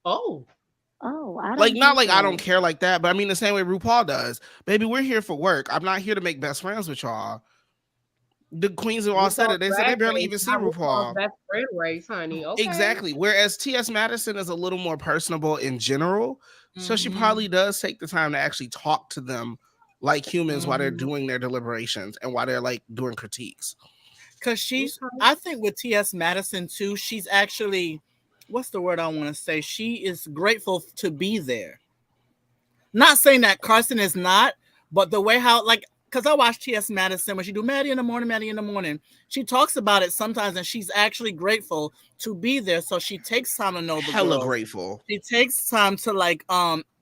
Oh, Oh, I don't Like not think like I that. don't care like that, but I mean the same way RuPaul does. Baby, we're here for work. I'm not here to make best friends with y'all. The queens have all said it. They said they barely even see RuPaul. That's friend race, honey. Okay. Exactly. Whereas T.S. Madison is a little more personable in general. So she Mhm. probably does take the time to actually talk to them like humans while they're doing their deliberations and while they're like doing critiques. Because I think with T.S. Madison too, she's actually, what's the word I want to say? She is grateful to be there. Not saying that Carson is not, but the way how, like, because I watch T.S. Madison when she do Maddie in the morning. She talks about it sometimes, and she's actually grateful to be there. So she takes time to know the Hella girl. grateful. She takes time to like,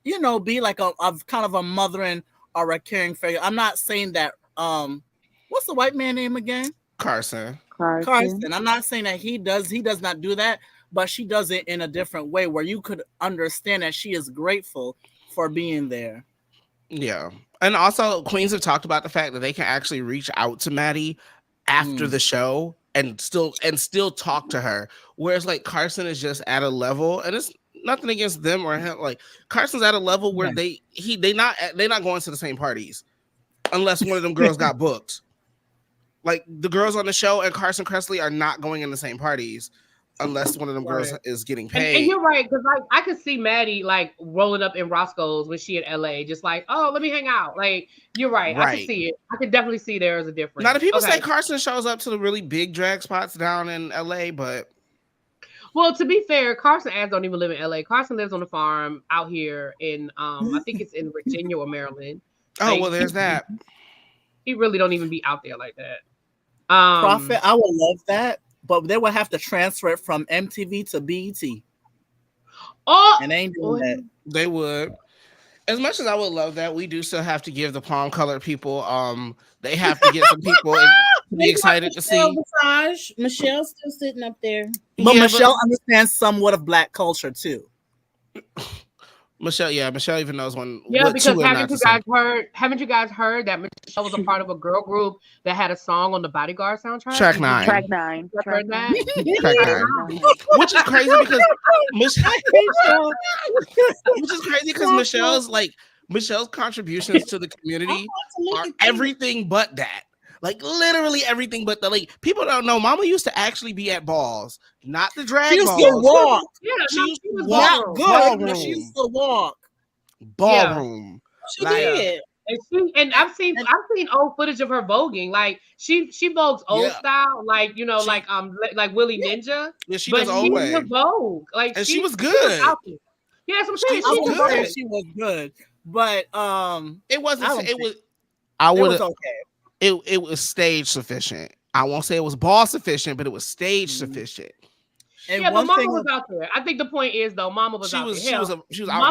be like a kind of a mothering or a caring figure. I'm not saying that. What's the white man name again? Carson. Carson. I'm not saying that he does not do that, but she does it in a different way where you could understand that she is grateful for being there. Yeah. And also Queens have talked about the fact that they can actually reach out to Maddie after the show and still talk to her. Whereas like Carson is just at a level, and it's nothing against them or him. Like Carson's at a level where they're not going to the same parties unless one of them girls got booked. Like the girls on the show and Carson Kressley are not going in the same parties unless one of them girls is getting paid. And you're right, because like I could see Maddie like rolling up in Roscoe's when she in LA, just like, oh, let me hang out. Like you're right. I can see it. I can definitely see there is a difference. Now the people say Carson shows up to the really big drag spots down in LA, but well, to be fair, Carson ads don't even live in LA. Carson lives on a farm out here in I think it's in Virginia or Maryland. Oh, well, there's that. He really don't even be out there like that. Profit, I would love that, but they would have to transfer it from MTV to BET. Oh, and they ain't doing that. They would. As much as I would love that, we do still have to give the palm colored people. They have to get some people to be excited to see. Michelle's still sitting up there, but Michelle understands somewhat of Black culture too. Michelle even knows when. Yeah, because haven't you guys heard that Michelle was a part of a girl group that had a song on the Bodyguard soundtrack? Track 9. Track 9. Which is crazy because Michelle's contributions to the community are everything but that. Like literally everything but the like. People don't know. Mama used to actually be at balls, not the drag balls. She used to walk. Yeah, she used to walk. Good. She used to walk. Ballroom. She did. And I've seen old footage of her voguing. Like she vogues old style, like like Willie Ninja. Yeah, she does old way. Vogue. Like and she was good. Yeah, so she was good. But it wasn't. It was okay. It was stage sufficient. I won't say it was ball sufficient, but it was stage sufficient. And but Mama was out there. I think the point is though, Mama was out there. She was out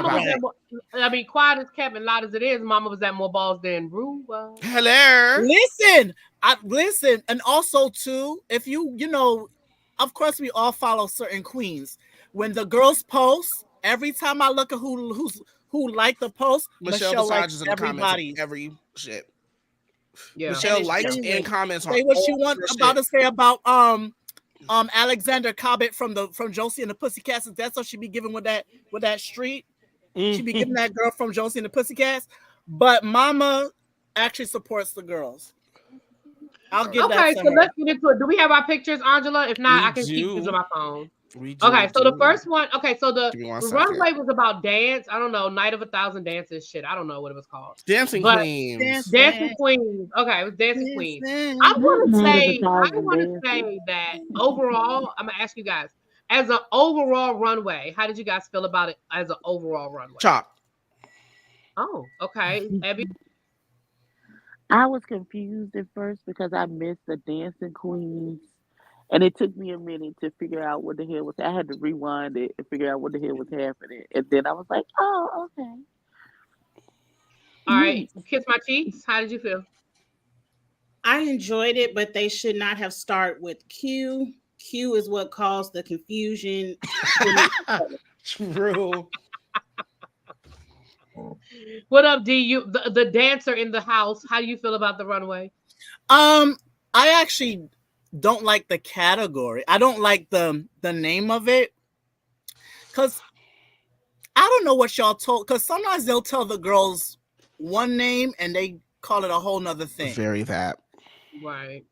there. I mean, quiet as Kevin, loud as it is, Mama was at more balls than Ru was. Hello. Listen, and also too, if you know, of course we all follow certain queens. When the girls post, every time I look at who liked the post, Michelle likes everybody. Every shit. Yeah. Michelle likes and comments on. Say what you want about to say about Alexander Cobbett from Josie and the Pussycats. That's what she be giving with that street. She be giving that girl from Josie and the Pussycats. But Mama actually supports the girls. I'll give that. Okay, so let's get into it. Do we have our pictures, Angela? If not, I can keep using my phone. So the first one. Okay, so the runway was about dance. I don't know, Night of 1,000 Dances. Shit, I don't know what it was called. Dancing Queens. Dancing Queens. Okay, it was Dancing Queens. I want to say that overall, I'm gonna ask you guys, as an overall runway, how did you guys feel about it as an overall runway? Chop. Oh, okay, Abby. I was confused at first because I missed the Dancing Queens. And it took me a minute to figure out what the hell was. I had to rewind it and figure out what the hell was happening. And then I was like, oh, okay. All right. Kiss my cheeks. How did you feel? I enjoyed it, but they should not have started with Q. Q is what caused the confusion. True. What up, D? You the dancer in the house. How do you feel about the runway? I actually don't like the category. I don't like the name of it because I don't know what y'all told. Because sometimes they'll tell the girls one name and they call it a whole nother thing. Very that. Right.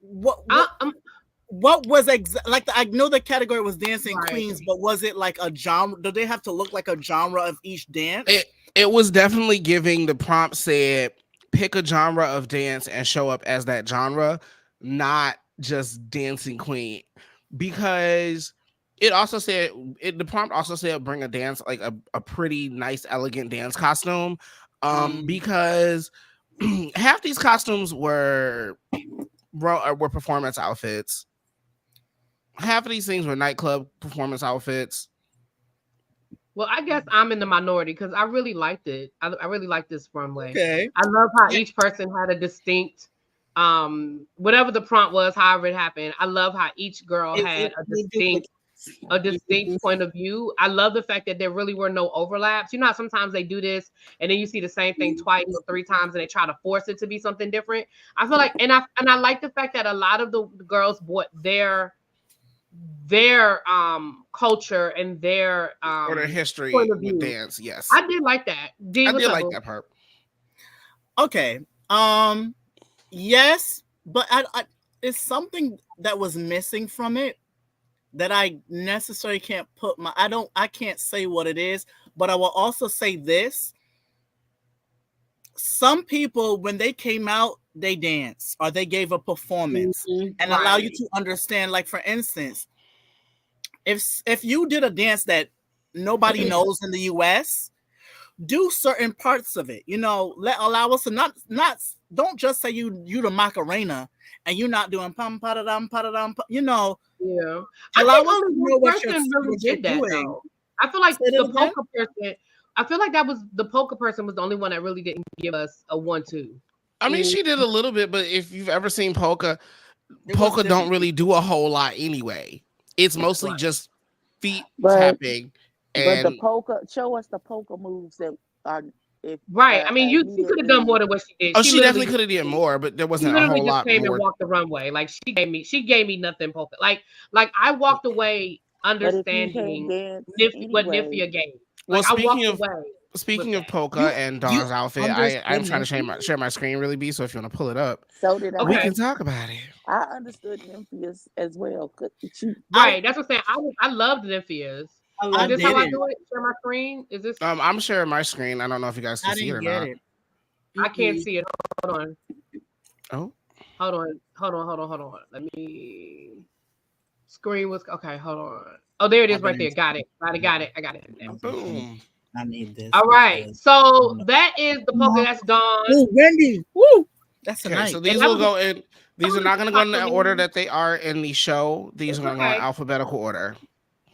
What was like? I know the category was Dancing Queens, but was it like a genre? Do they have to look like a genre of each dance? It was definitely giving. The prompt said, pick a genre of dance and show up as that genre, not just Dancing Queen. Because it also said, the prompt also said, bring a dance, like a pretty nice, elegant dance costume. Because half these costumes were performance outfits. Half of these things were nightclub performance outfits. Well, I guess I'm in the minority because I really liked it. I really liked this runway. Okay. I love how each person had a distinct whatever the prompt was, however it happened. I love how each girl had a distinct point of view. I love the fact that there really were no overlaps. You know how sometimes they do this and then you see the same thing twice or three times and they try to force it to be something different. I feel like, and I like the fact that a lot of the girls brought their culture and their or their history point of view. with dance. Yes, I did like that. I did like that part. Okay. Yes, but I it's something that was missing from it that I necessarily can't put I can't say what it is, but I will also say this. Some people, when they came out, they danced or they gave a performance and allow you to understand. Like, for instance, if you did a dance that nobody knows in the US, do certain parts of it, allow us to not don't just say you the Macarena and you're not doing pum pa-da-dum, Yeah. Allow I think us only to know one what person really you're did that doing. though. I feel like Say that the again? polka person, I feel like that was the polka person was the only one that really didn't give us a 1-2. I mean, she did a little bit, but if you've ever seen polka It was don't different. really do a whole lot anyway. It's mostly just feet But- tapping. But And the polka, show us the polka moves that are Right. I mean, she could have done more than what she did. she definitely could have done more, but there She wasn't a literally whole just lot came more. and walked the runway. Like she gave me nothing polka. Like I walked away understanding what Nifia gave. Well, Like I walked away. speaking of polka and Dawn's outfit, I'm trying to share my screen, really, B. So if you want to pull it up, So did I. we can talk about it. I understood Nymphia's as well. Right, that's what I'm saying. I loved Nymphia's. Is this how I do it? Share my screen? Is this? I'm sharing my screen. I don't know if you guys can see it or not. I can't see it. Hold on. Oh. Hold on. Let me. Screen was okay. Hold on. Oh, there it is, right there. Got it. I got it. Boom. I need this. All right. So that is the polka. That's Dawn. Ooh, Wendy. Woo. That's a Okay, night. so these will go in. These are not going to go in the order that they are in the show. These are going to go in alphabetical order.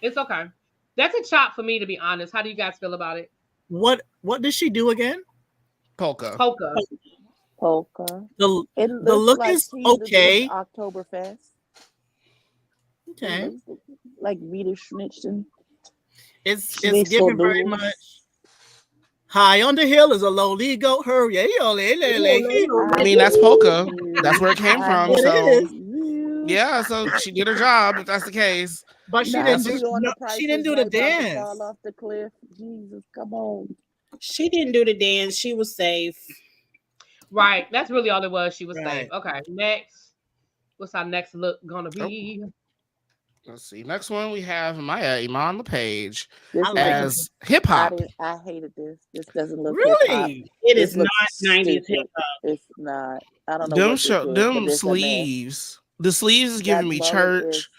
It's okay. That's a chop for me, to be honest. How do you guys feel about it? What did she do again? Polka. The look is okay. Oktoberfest. Okay. Like Vita Schnitzen. It's given very much. High on the hill is a lowly goat. Hurry, I mean, that's polka. That's where it came from. So yeah, so she did her job. If that's the case. But she didn't do the dance. Fall off the cliff. Jesus, come on. She didn't do the dance. She was safe. Right. That's really all it was. She was safe. Okay. Next. What's our next look gonna be? Let's see. Next one we have Maya Iman LePage as hip hop. I hated this. This doesn't look really. It is not 90s hip hop. It's not. I don't know. Them sleeves. The sleeves is giving me church.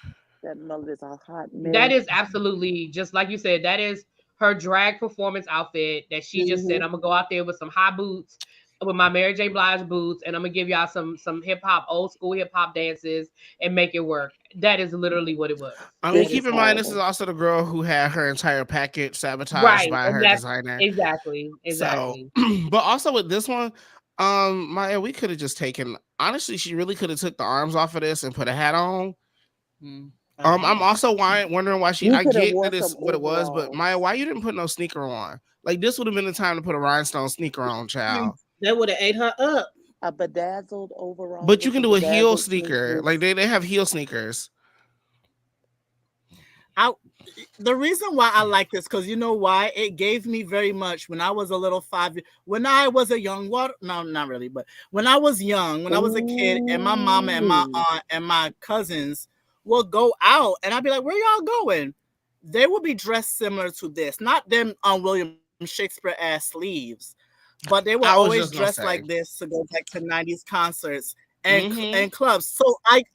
That mullet is a hot mess. That is absolutely, just like you said, that is her drag performance outfit that she just said, I'm gonna go out there with some high boots, with my Mary J. Blige boots, and I'm gonna give y'all some hip hop, old school hip hop dances and make it work. That is literally what it was. I mean, keep in mind, this is also the girl who had her entire package sabotaged by her designer. Exactly. So, but also with this one, Maya, we could have just taken. Honestly, she really could have took the arms off of this and put a hat on. I'm also wondering why she. I get that it's what it was, but Maya, why you didn't put no sneaker on? Like, this would have been the time to put a rhinestone sneaker on, child. That would have ate her up. A bedazzled overall. But you can do a heel sneaker. Like they have heel sneakers. The reason why I like this, because you know why? It gave me very much when I was a little when I was a young, no, not really, but when I was young, when I was a kid, and my mama and my aunt and my cousins will go out, and I'd be like, where y'all going? They would be dressed similar to this. Not them on William Shakespeare ass sleeves, but they were always dressed like this to go back to 90s concerts and clubs. So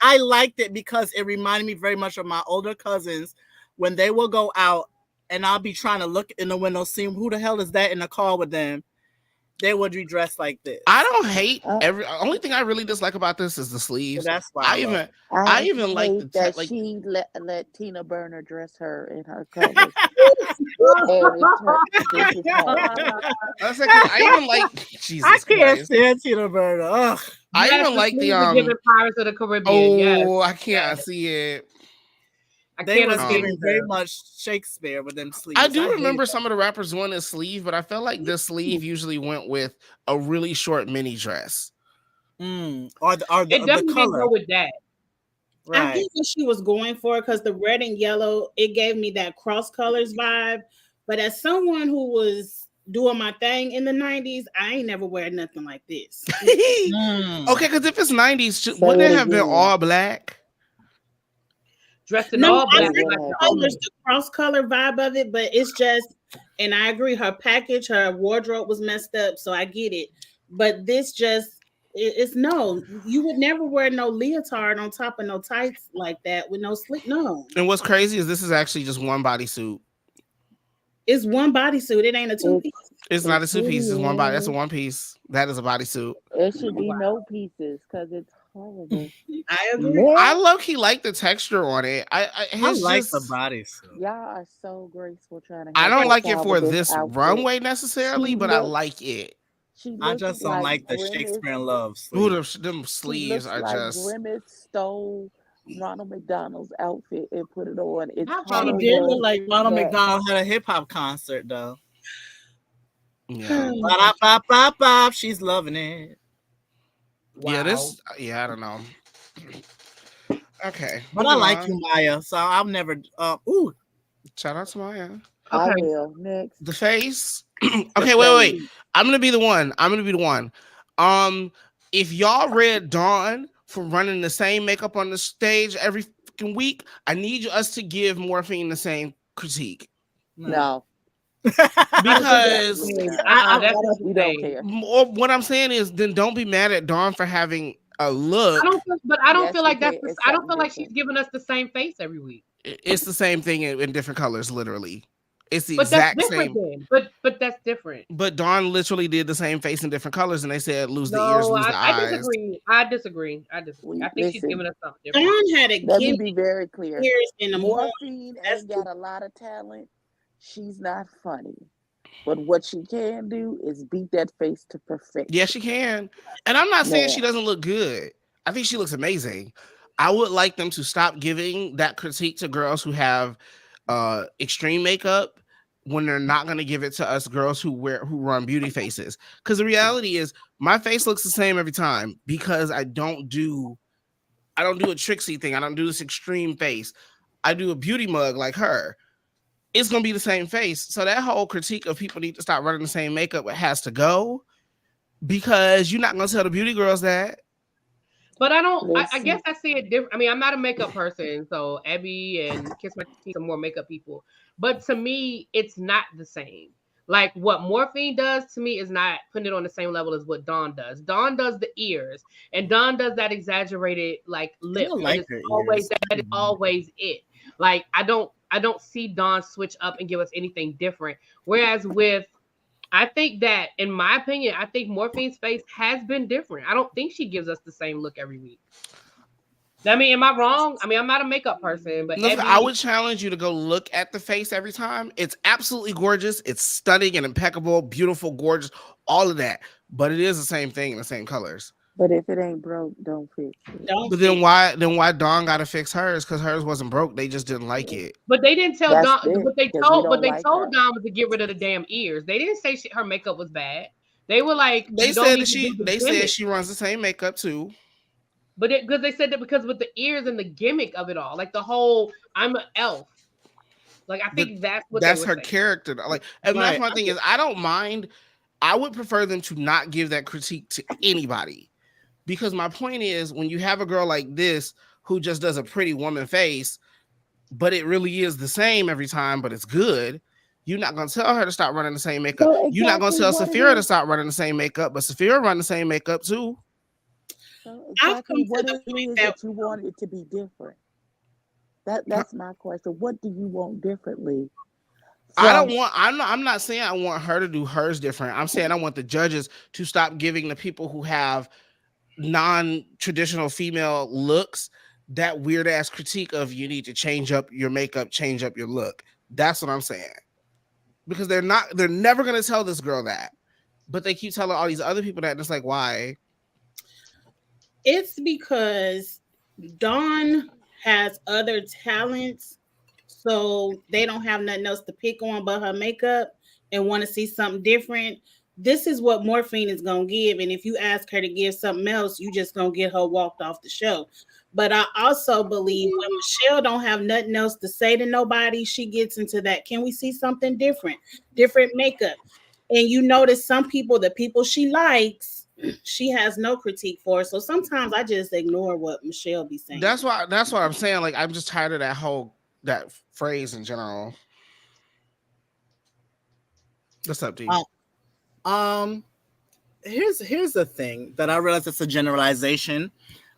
I liked it because it reminded me very much of my older cousins when they will go out, and I'll be trying to look in the window, seeing who the hell is that in the car with them. They would be dressed like this. I don't hate only thing I really dislike about this is the sleeves. So that's why I even like that she let Tina Burner dress her in her colors. I even like Jesus. I can't stand Tina Burner. Ugh. I Yes, even like the sleeves are giving Pirates of the Caribbean. Yes, I can't yes. see it. They can't was unsee giving it very either. much Shakespeare with them sleeves. I do hated remember that. some of the rappers doing this sleeve, but I felt like this sleeve usually went with a really short mini dress. Or the It definitely didn't color. go with that. I Right. get what she was going for because the red and yellow, it gave me that cross colors vibe. But as someone who was doing my thing in the 90s, I ain't never wear nothing like this. Okay, because if it's 90s, Say wouldn't it it have been again. all black? Dressed in No, all I black. like Like the the colors, old. the cross color vibe of it, but it's just, and I agree, her package, her wardrobe was messed up, so I get it. But this just, it's no, you would never wear no leotard on top of no tights like that with no sleep. No, And what's crazy is this is actually just one bodysuit. it's one bodysuit. It ain't a two piece. It's not a It two piece. It's one body. That's a is. one piece. That is a bodysuit. It should be no pieces because it's horrible. I agree. Next, I low key like the texture on it. I It's like just, the bodysuit. y'all are so graceful trying to I help don't us like it out for with this outfit. runway necessarily, She but I looks, like it. she I looks just don't like like the Grimace. Shakespeare in Love Ooh, sleeve. them She sleeves looks are like just. Grimace stole Ronald McDonald's outfit and put it on. It's Not She Ronald did look horrible. like Ronald That McDonald had a hip hop concert though. Yeah. Bop, bop, bop, bop. She's loving it. Yeah, Wow. I don't know. Okay. But I moving like on. you, Maya. So I'll never. Shout out to Maya. I Okay. will next. The face. The Okay, wait. face. I'm gonna be the one. If y'all read Dawn for running the same makeup on the stage every fucking week, I need us to give Morphine the same critique. No, Because That's not we the don't same. care. what I'm saying is, then don't be mad at Dawn for having a look. I don't Yes, feel like we that's. can. It's I don't something feel like she's different. giving us the same face every week. It's the same thing in different colors, literally. It's the But that's exact different same. then. But that's different. But Dawn literally did the same face in different colors, and they said lose the ears, No, lose the I eyes. disagree. I disagree. I think she's Listen. giving us something different. Dawn had a Let me gimmick be very clear. ears in the morning. Morphine That's ain't got a lot of talent. She's not funny. But what she can do is beat that face to perfection. Yes, she can. And I'm not saying Now, she doesn't look good. I think she looks amazing. I would like them to stop giving that critique to girls who have extreme makeup when they're not going to give it to us girls who run beauty faces. Because the reality is my face looks the same every time because I don't do a Trixie thing. I don't do this extreme face. I do a beauty mug like her. It's going to be the same face. So that whole critique of people need to stop running the same makeup has to go, because you're not going to tell the beauty girls that. But I don't. I listen. guess I see it different. I mean, I'm not a makeup person, so Abby and Kiss My Teeth are more makeup people. But to me, it's not the same. Like what Morphine does to me is not putting it on the same level as what Dawn does. Dawn does the ears, and Dawn does that exaggerated like lip, I and like it's her always ears. that is always it. Like I don't see Dawn switch up and give us anything different. Whereas with I think that, in my opinion, I think Morphine's face has been different. I don't think she gives us the same look every week. I mean, am I wrong? I mean, I'm not a makeup person, but No, Abby, I would challenge you to go look at the face every time. It's absolutely gorgeous. It's stunning and impeccable, beautiful, gorgeous, all of that. But it is the same thing in the same colors. But if it ain't broke, don't fix it. Don't But then why Dawn got to fix hers? Because hers wasn't broke. They just didn't like it. but they didn't tell That's Dawn. it, What they 'cause we told, don't what they like told her. Dawn was to get rid of the damn ears. They didn't say her makeup was bad. They were like, They you don't said need that to do the they said gimmick. she runs the same makeup too. But because they said that because with the ears and the gimmick of it all, like the whole I'm an elf. Like I think that's what That's they her were saying. character. Like, and that's Right. my thing is I don't mind. I would prefer them to not give that critique to anybody. Because my point is, when you have a girl like this who just does a pretty woman face, but it really is the same every time, but it's good, you're not going to tell her to stop running the same makeup. So You're not going to exactly tell what it Saphira to is. stop running the same makeup, but Saphira run the same makeup too. So I've come exactly to what the it point is that that you want it to be different. That's my question. What do you want differently? I'm not saying I want her to do hers different. I'm saying I want the judges to stop giving the people who have non-traditional female looks that weird ass critique of you need to change up your makeup, change up your look. That's what I'm saying. Because they're never gonna tell this girl that, but they keep telling all these other people that, and it's like, why? It's because Dawn has other talents, so they don't have nothing else to pick on but her makeup and want to see something different. This is what Morphine is gonna give, and if you ask her to give something else, you just gonna get her walked off the show. But I also believe when Michelle don't have nothing else to say to nobody, she gets into that. Can we see something different? Different makeup. And you notice some people, the people she likes, she has no critique for. So sometimes I just ignore what Michelle be saying. That's what I'm saying. Like, I'm just tired of that phrase in general. What's up, D? Here's the thing that I realize it's a generalization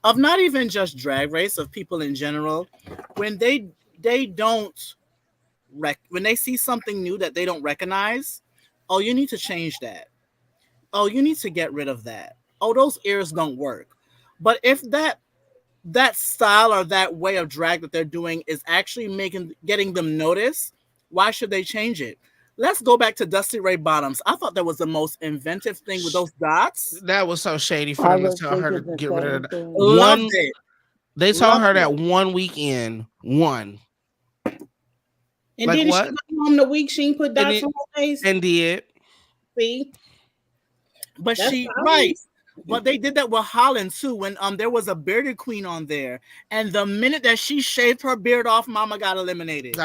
of not even just Drag Race, of people in general. When they don't when they see something new that they don't recognize, oh, you need to change that. Oh, you need to get rid of that. Oh, those ears don't work. But if that style or that way of drag that they're doing is actually getting them notice, why should they change it? Let's go back to Dusty Ray Bottoms. I thought that was the most inventive thing with those dots. That was so shady for them to tell her to get rid of that. Loved it. They told her that one weekend. One. And like, then what? She put on the week she put dots on her face. And did. See? But right. But they did that with Holland too, when there was a bearded queen on there, and the minute that she shaved her beard off, Mama got eliminated.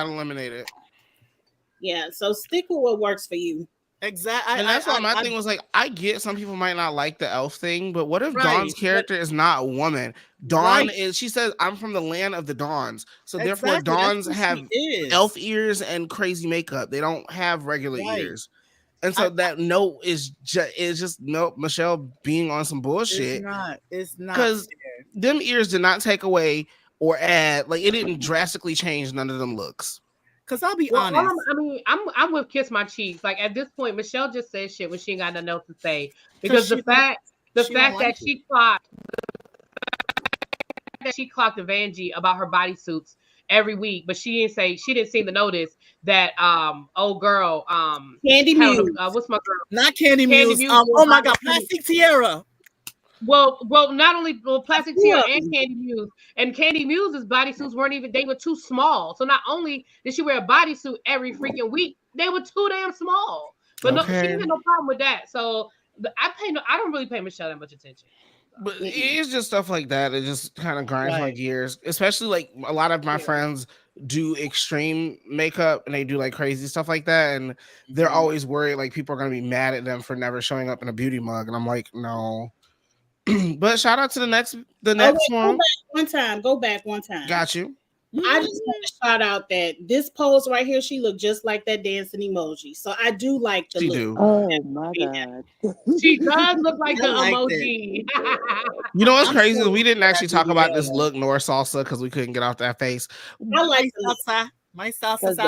Yeah, so stick with what works for you. Exactly. And that's why my thing was like, I get some people might not like the elf thing, but what if Dawn's character is not a woman? Dawn is, she says, I'm from the land of the Dawns. So therefore Dawns have elf ears and crazy makeup. They don't have regular ears. And so that note is just Michelle being on some bullshit. It's not. Because them ears did not take away or add, like, it didn't drastically change none of them looks. Because I'll be honest. I mean, I'm with Kiss My Cheeks. Like, at this point, Michelle just says shit when she ain't got nothing else to say. Because the fact that she clocked Evangie about her bodysuits every week, but she didn't seem to notice that old girl Candy Muse. What's my girl? Not Candy Muse. Oh my God, Plastic Tiara. Well, not only Plastic Tiara and Candy Muse. And Candy Muse's bodysuits they were too small. So not only did she wear a bodysuit every freaking week, they were too damn small. But no, she didn't have no problem with that. So I don't really pay Michelle that much attention. But it's just stuff like that. It just kind of grinds my gears. Especially like a lot of my friends do extreme makeup and they do like crazy stuff like that. And they're always worried like people are going to be mad at them for never showing up in a beauty mug. And I'm like, no. But shout out to the next one. Go back one time. Got you. I just want to shout out that this pose right here, she looked just like that dancing emoji. So I do like the look. Do. Oh my God. She does look like the emoji. You know what's crazy? We didn't actually talk about this look nor salsa because we couldn't get off that face. I like salsa. My salsa. I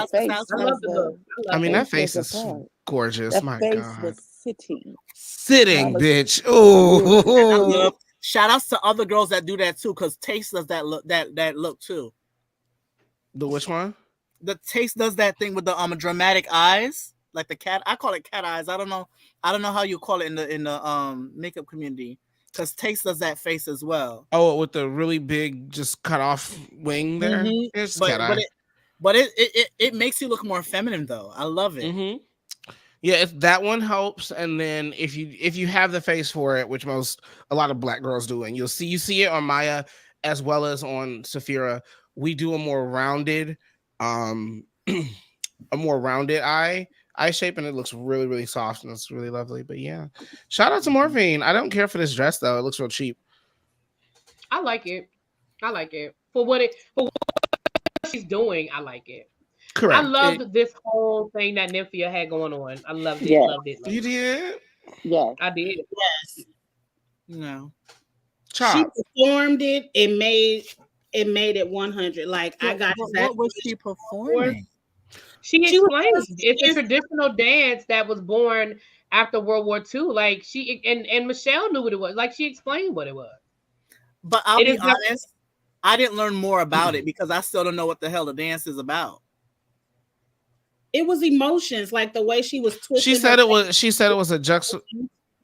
love the look. I mean, that face is gorgeous. That my face God. was Sitting, bitch. Oh. Shout outs to other girls that do that too, because Taste does that look too. The which one? The Taste does that thing with the dramatic eyes, like the cat. I call it cat eyes. I don't know how you call it in the makeup community, because Taste does that face as well. Oh, with the really big, just cut off wing there. It's cat eye. But it makes you look more feminine though. I love it. Yeah, that one helps, and then if you have the face for it, which a lot of black girls do, and you see it on Maya as well as on Saphira, we do a more rounded eye shape, and it looks really, really soft and it's really lovely. But yeah, shout out to Morphine. I don't care for this dress though; it looks real cheap. I like it. For what she's doing. I like it. Correct. I loved this whole thing that Nymphia had going on. I loved it. Yeah. Loved it. You did? Yeah, I did. Yes. No. Chop. She performed it. It made it 100. Like I got what was she performing? She explained it's a traditional dance that was born after World War II. Like and Michelle knew what it was. Like she explained what it was. But I'll be honest, I didn't learn more about it because I still don't know what the hell the dance is about. It was emotions, like the way she was twisting. She said it was a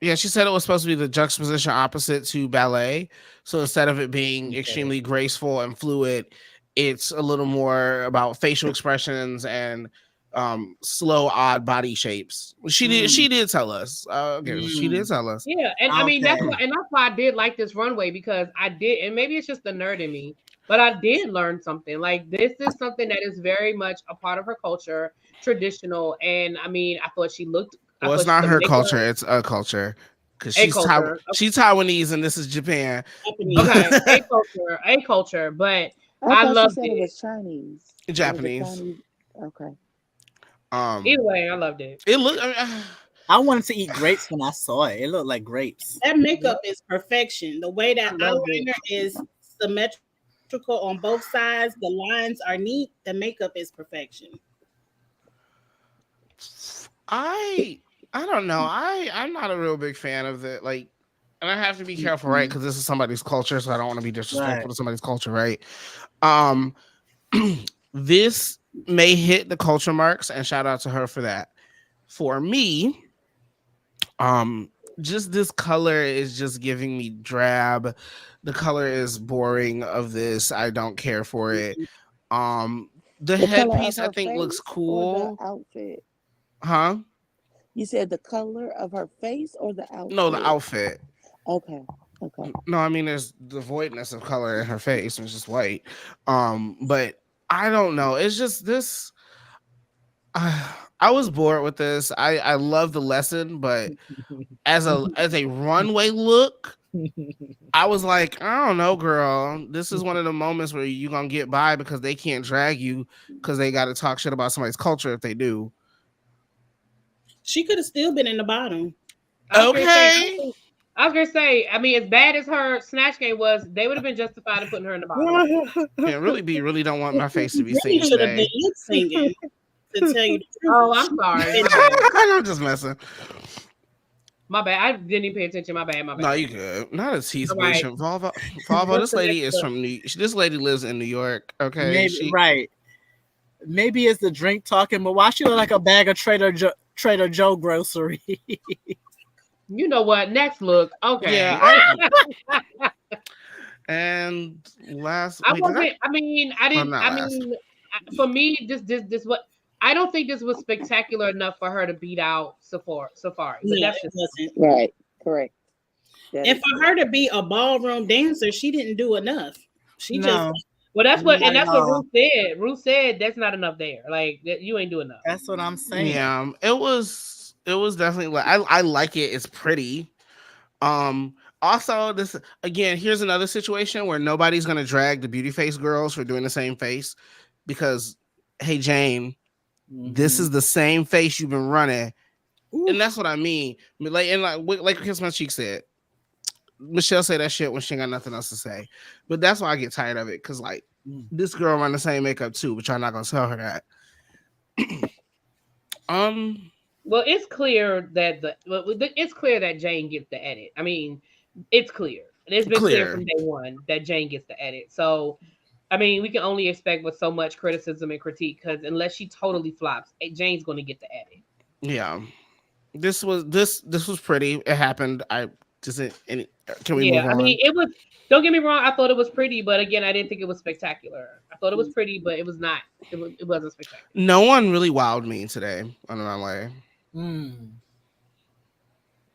Yeah, she said it was supposed to be the juxtaposition opposite to ballet. So instead of it being extremely graceful and fluid, it's a little more about facial expressions and slow, odd body shapes. She did tell us. Okay, she did tell us. Yeah, and I mean that's why I did like this runway, because I did, and maybe it's just the nerd in me, but I did learn something. Like, this is something that is very much a part of her culture, traditional, and I mean, I thought she looked. Well, it's not her culture; it's a culture, because she's Taiwanese and this is Japan. Okay, a culture, but I loved it. It was Chinese, Japanese. Okay. Either way, I loved it. It looked. I wanted to eat grapes when I saw it. It looked like grapes. That makeup is perfection. The way that eyeliner is symmetrical on both sides, the lines are neat. The makeup is perfection. I don't know. I'm not a real big fan of it. Like, and I have to be careful, right? Because this is somebody's culture, so I don't want to be disrespectful to somebody's culture, right? This may hit the culture marks, and shout out to her for that. For me, just this color is just giving me drab. The color is boring of this. I don't care for it. The headpiece I think looks cool. The outfit. Huh? You said the color of her face or the outfit? No, the outfit. Okay. No, I mean there's the voidness of color in her face. It's just white. But I don't know. It's just this. I was bored with this. I love the lesson, but as a runway look, I was like, I don't know, girl. This is one of the moments where you're gonna get by because they can't drag you because they got to talk shit about somebody's culture if they do. She could have still been in the bottom. Okay. I was gonna say, I mean, as bad as her snatch game was, they would have been justified in putting her in the bottom. Yeah, really don't want my face to be seen today. Should have been lip singing. To tell you the truth. Oh, I'm sorry. I'm just messing. My bad. I didn't even pay attention. My bad. No, you good. Not a tease situation. Volvo. This lady is from this lady lives in New York. Okay. Maybe, right. Maybe it's the drink talking, but why she look like a bag of Trader Joe grocery? You know what? Next look. Okay. Yeah. And last. I mean, for me, this what. I don't think this was spectacular enough for her to beat out Safari. Yeah, it wasn't. Right, correct. And for her to be a ballroom dancer, she didn't do enough. Well, that's what Ruth said. Ruth said that's not enough there. Like, you ain't doing enough. That's what I'm saying. Yeah, it was definitely like I like it. It's pretty. Also, this again, here's another situation where nobody's gonna drag the beauty face girls for doing the same face because, hey Jane. This is the same face you've been running. Ooh. And that's what I mean. Like Kiss My Cheek said, Michelle say that shit when she ain't got nothing else to say. But that's why I get tired of it. Because this girl run the same makeup too, but y'all not gonna tell her that. Well, it's clear that Jane gets the edit. I mean, it's clear. It's been clear from day one that Jane gets the edit. So I mean, we can only expect with so much criticism and critique because unless she totally flops, Jane's going to get the edit. Yeah, this was pretty. It happened. Can we move on? I mean, it was. Don't get me wrong. I thought it was pretty, but again, I didn't think it was spectacular. I thought it was pretty, but it was not. It wasn't spectacular. No one really wowed me today on the runway.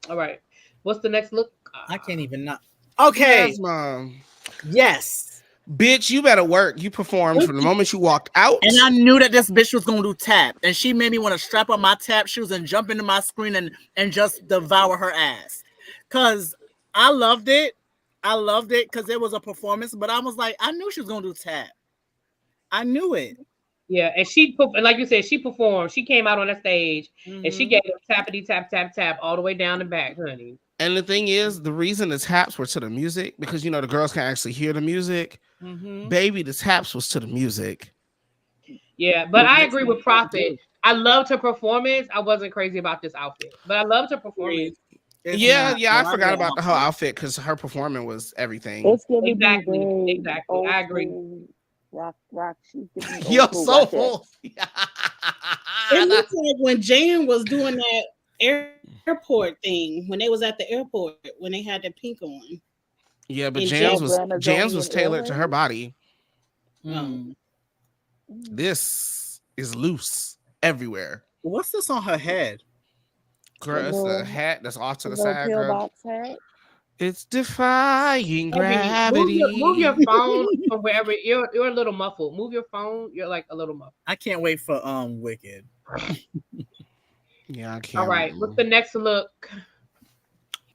All right, what's the next look? I can't even know. Okay, yes, Mom. Yes. Bitch, you better work. You performed from the moment you walked out. And I knew that this bitch was going to do tap. And she made me want to strap on my tap shoes and jump into my screen and just devour her ass. Because I loved it. Because it was a performance. But I was like, I knew she was going to do tap. I knew it. Yeah, and like you said, she performed. She came out on that stage and she gave them tappity tap tap tap all the way down the back, honey. And the thing is, the reason the taps were to the music, because the girls can actually hear the music. Baby, the taps was to the music. Yeah, but I agree with Prophet. I loved her performance. I wasn't crazy about this outfit, but I loved her performance. I forgot about the whole outfit because her performance was everything. Exactly. I agree. Rock. You're so full. It looks like when Jan was doing that airport thing when they was at the airport when they had the pink on. Yeah, but And Jams was tailored to her body. Mm. This is loose everywhere. What's this on her head? Girl, it's a hat that's off to the little side, girl. pillbox hat. It's defying gravity. Move your phone from wherever you're a little muffled. Move your phone. You're like a little muffled. I can't wait for Wicked. Yeah, I can't. All right, what's the next look?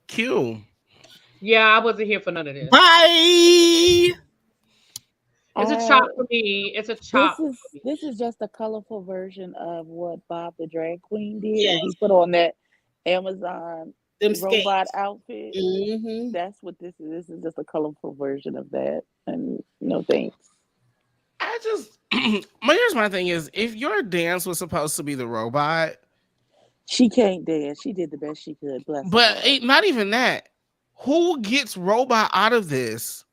Q. Yeah, I wasn't here for none of this. Bye. It's a chop for me. It's a chop. This is just a colorful version of what Bob the drag queen did. Yes. He put on that Amazon Them robot skates. outfit. Mm-hmm. That's what this is. This is just a colorful version of that. And no thanks. I just here's my thing is if your dance was supposed to be the robot, She can't dance. She did the best she could. Bless her but heart. not even that. Who gets robot out of this?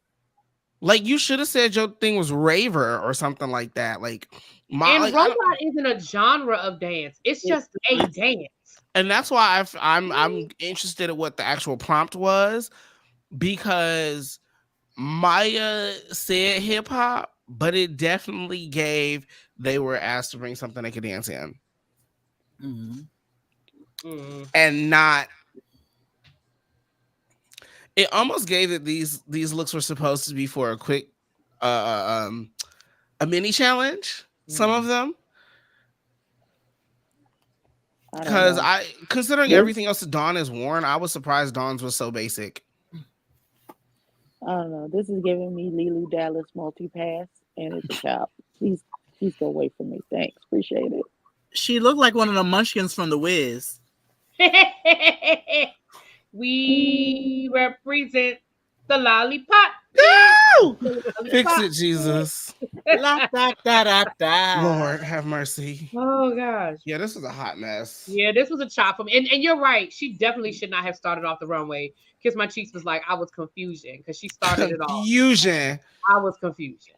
Like you should have said your thing was raver or something like that. Like robot isn't a genre of dance. It's just a dance. And that's why I'm interested in what the actual prompt was, because Maya said hip hop, but it definitely gave they were asked to bring something they could dance in, and not. It almost gave it these looks were supposed to be for a quick, a mini challenge. Some of them. Because considering everything else that Dawn has worn, I was surprised Dawn's was so basic. I don't know. This is giving me Lily Dallas multi-pass, and it's a chop. Please go away from me. Thanks. Appreciate it. She looked like one of the munchkins from The Wiz. We represent the lollipop. No! Fix it, Jesus. La, da, da, da, da. Lord, have mercy. Oh, gosh. Yeah, this was a hot mess. Yeah, this was a chop from, and you're right. She definitely should not have started off the runway. Kiss My Cheeks was like, I was confusion because she started it off. Confusion. I was confusion.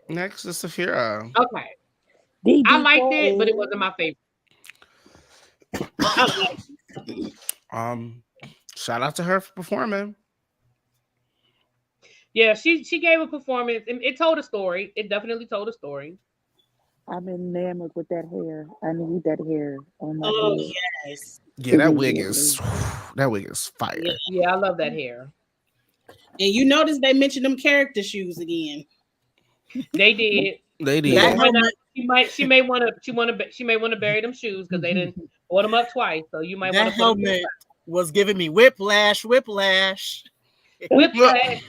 Next is Saphira. Okay. I liked it, but it wasn't my favorite. Shout out to her for performing. Yeah, she gave a performance, and it told a story. It definitely told a story. I'm enamored with that hair. I need that hair on my head. Yes. Yeah, that wig is fire. Yeah, I love that hair. And you notice they mentioned them character shoes again. They did. They did. She may want to bury them shoes because they didn't order them up twice. So you might want That to. helmet was giving me whiplash. Whiplash. Yes.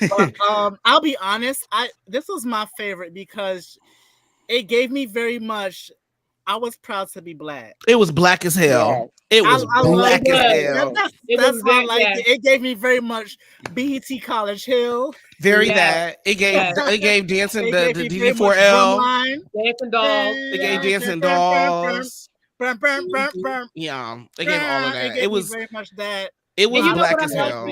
But, I'll be honest. This was my favorite because it gave me very much. I was proud to be black. It was black as hell. Yes. It was black as hell. That's how I liked it. It gave me very much BET College Hill. That. It gave dancing the DD4L. Dancing dolls. It gave dancing dolls. Yeah, they gave all of that. It was very much that. It was black as hell.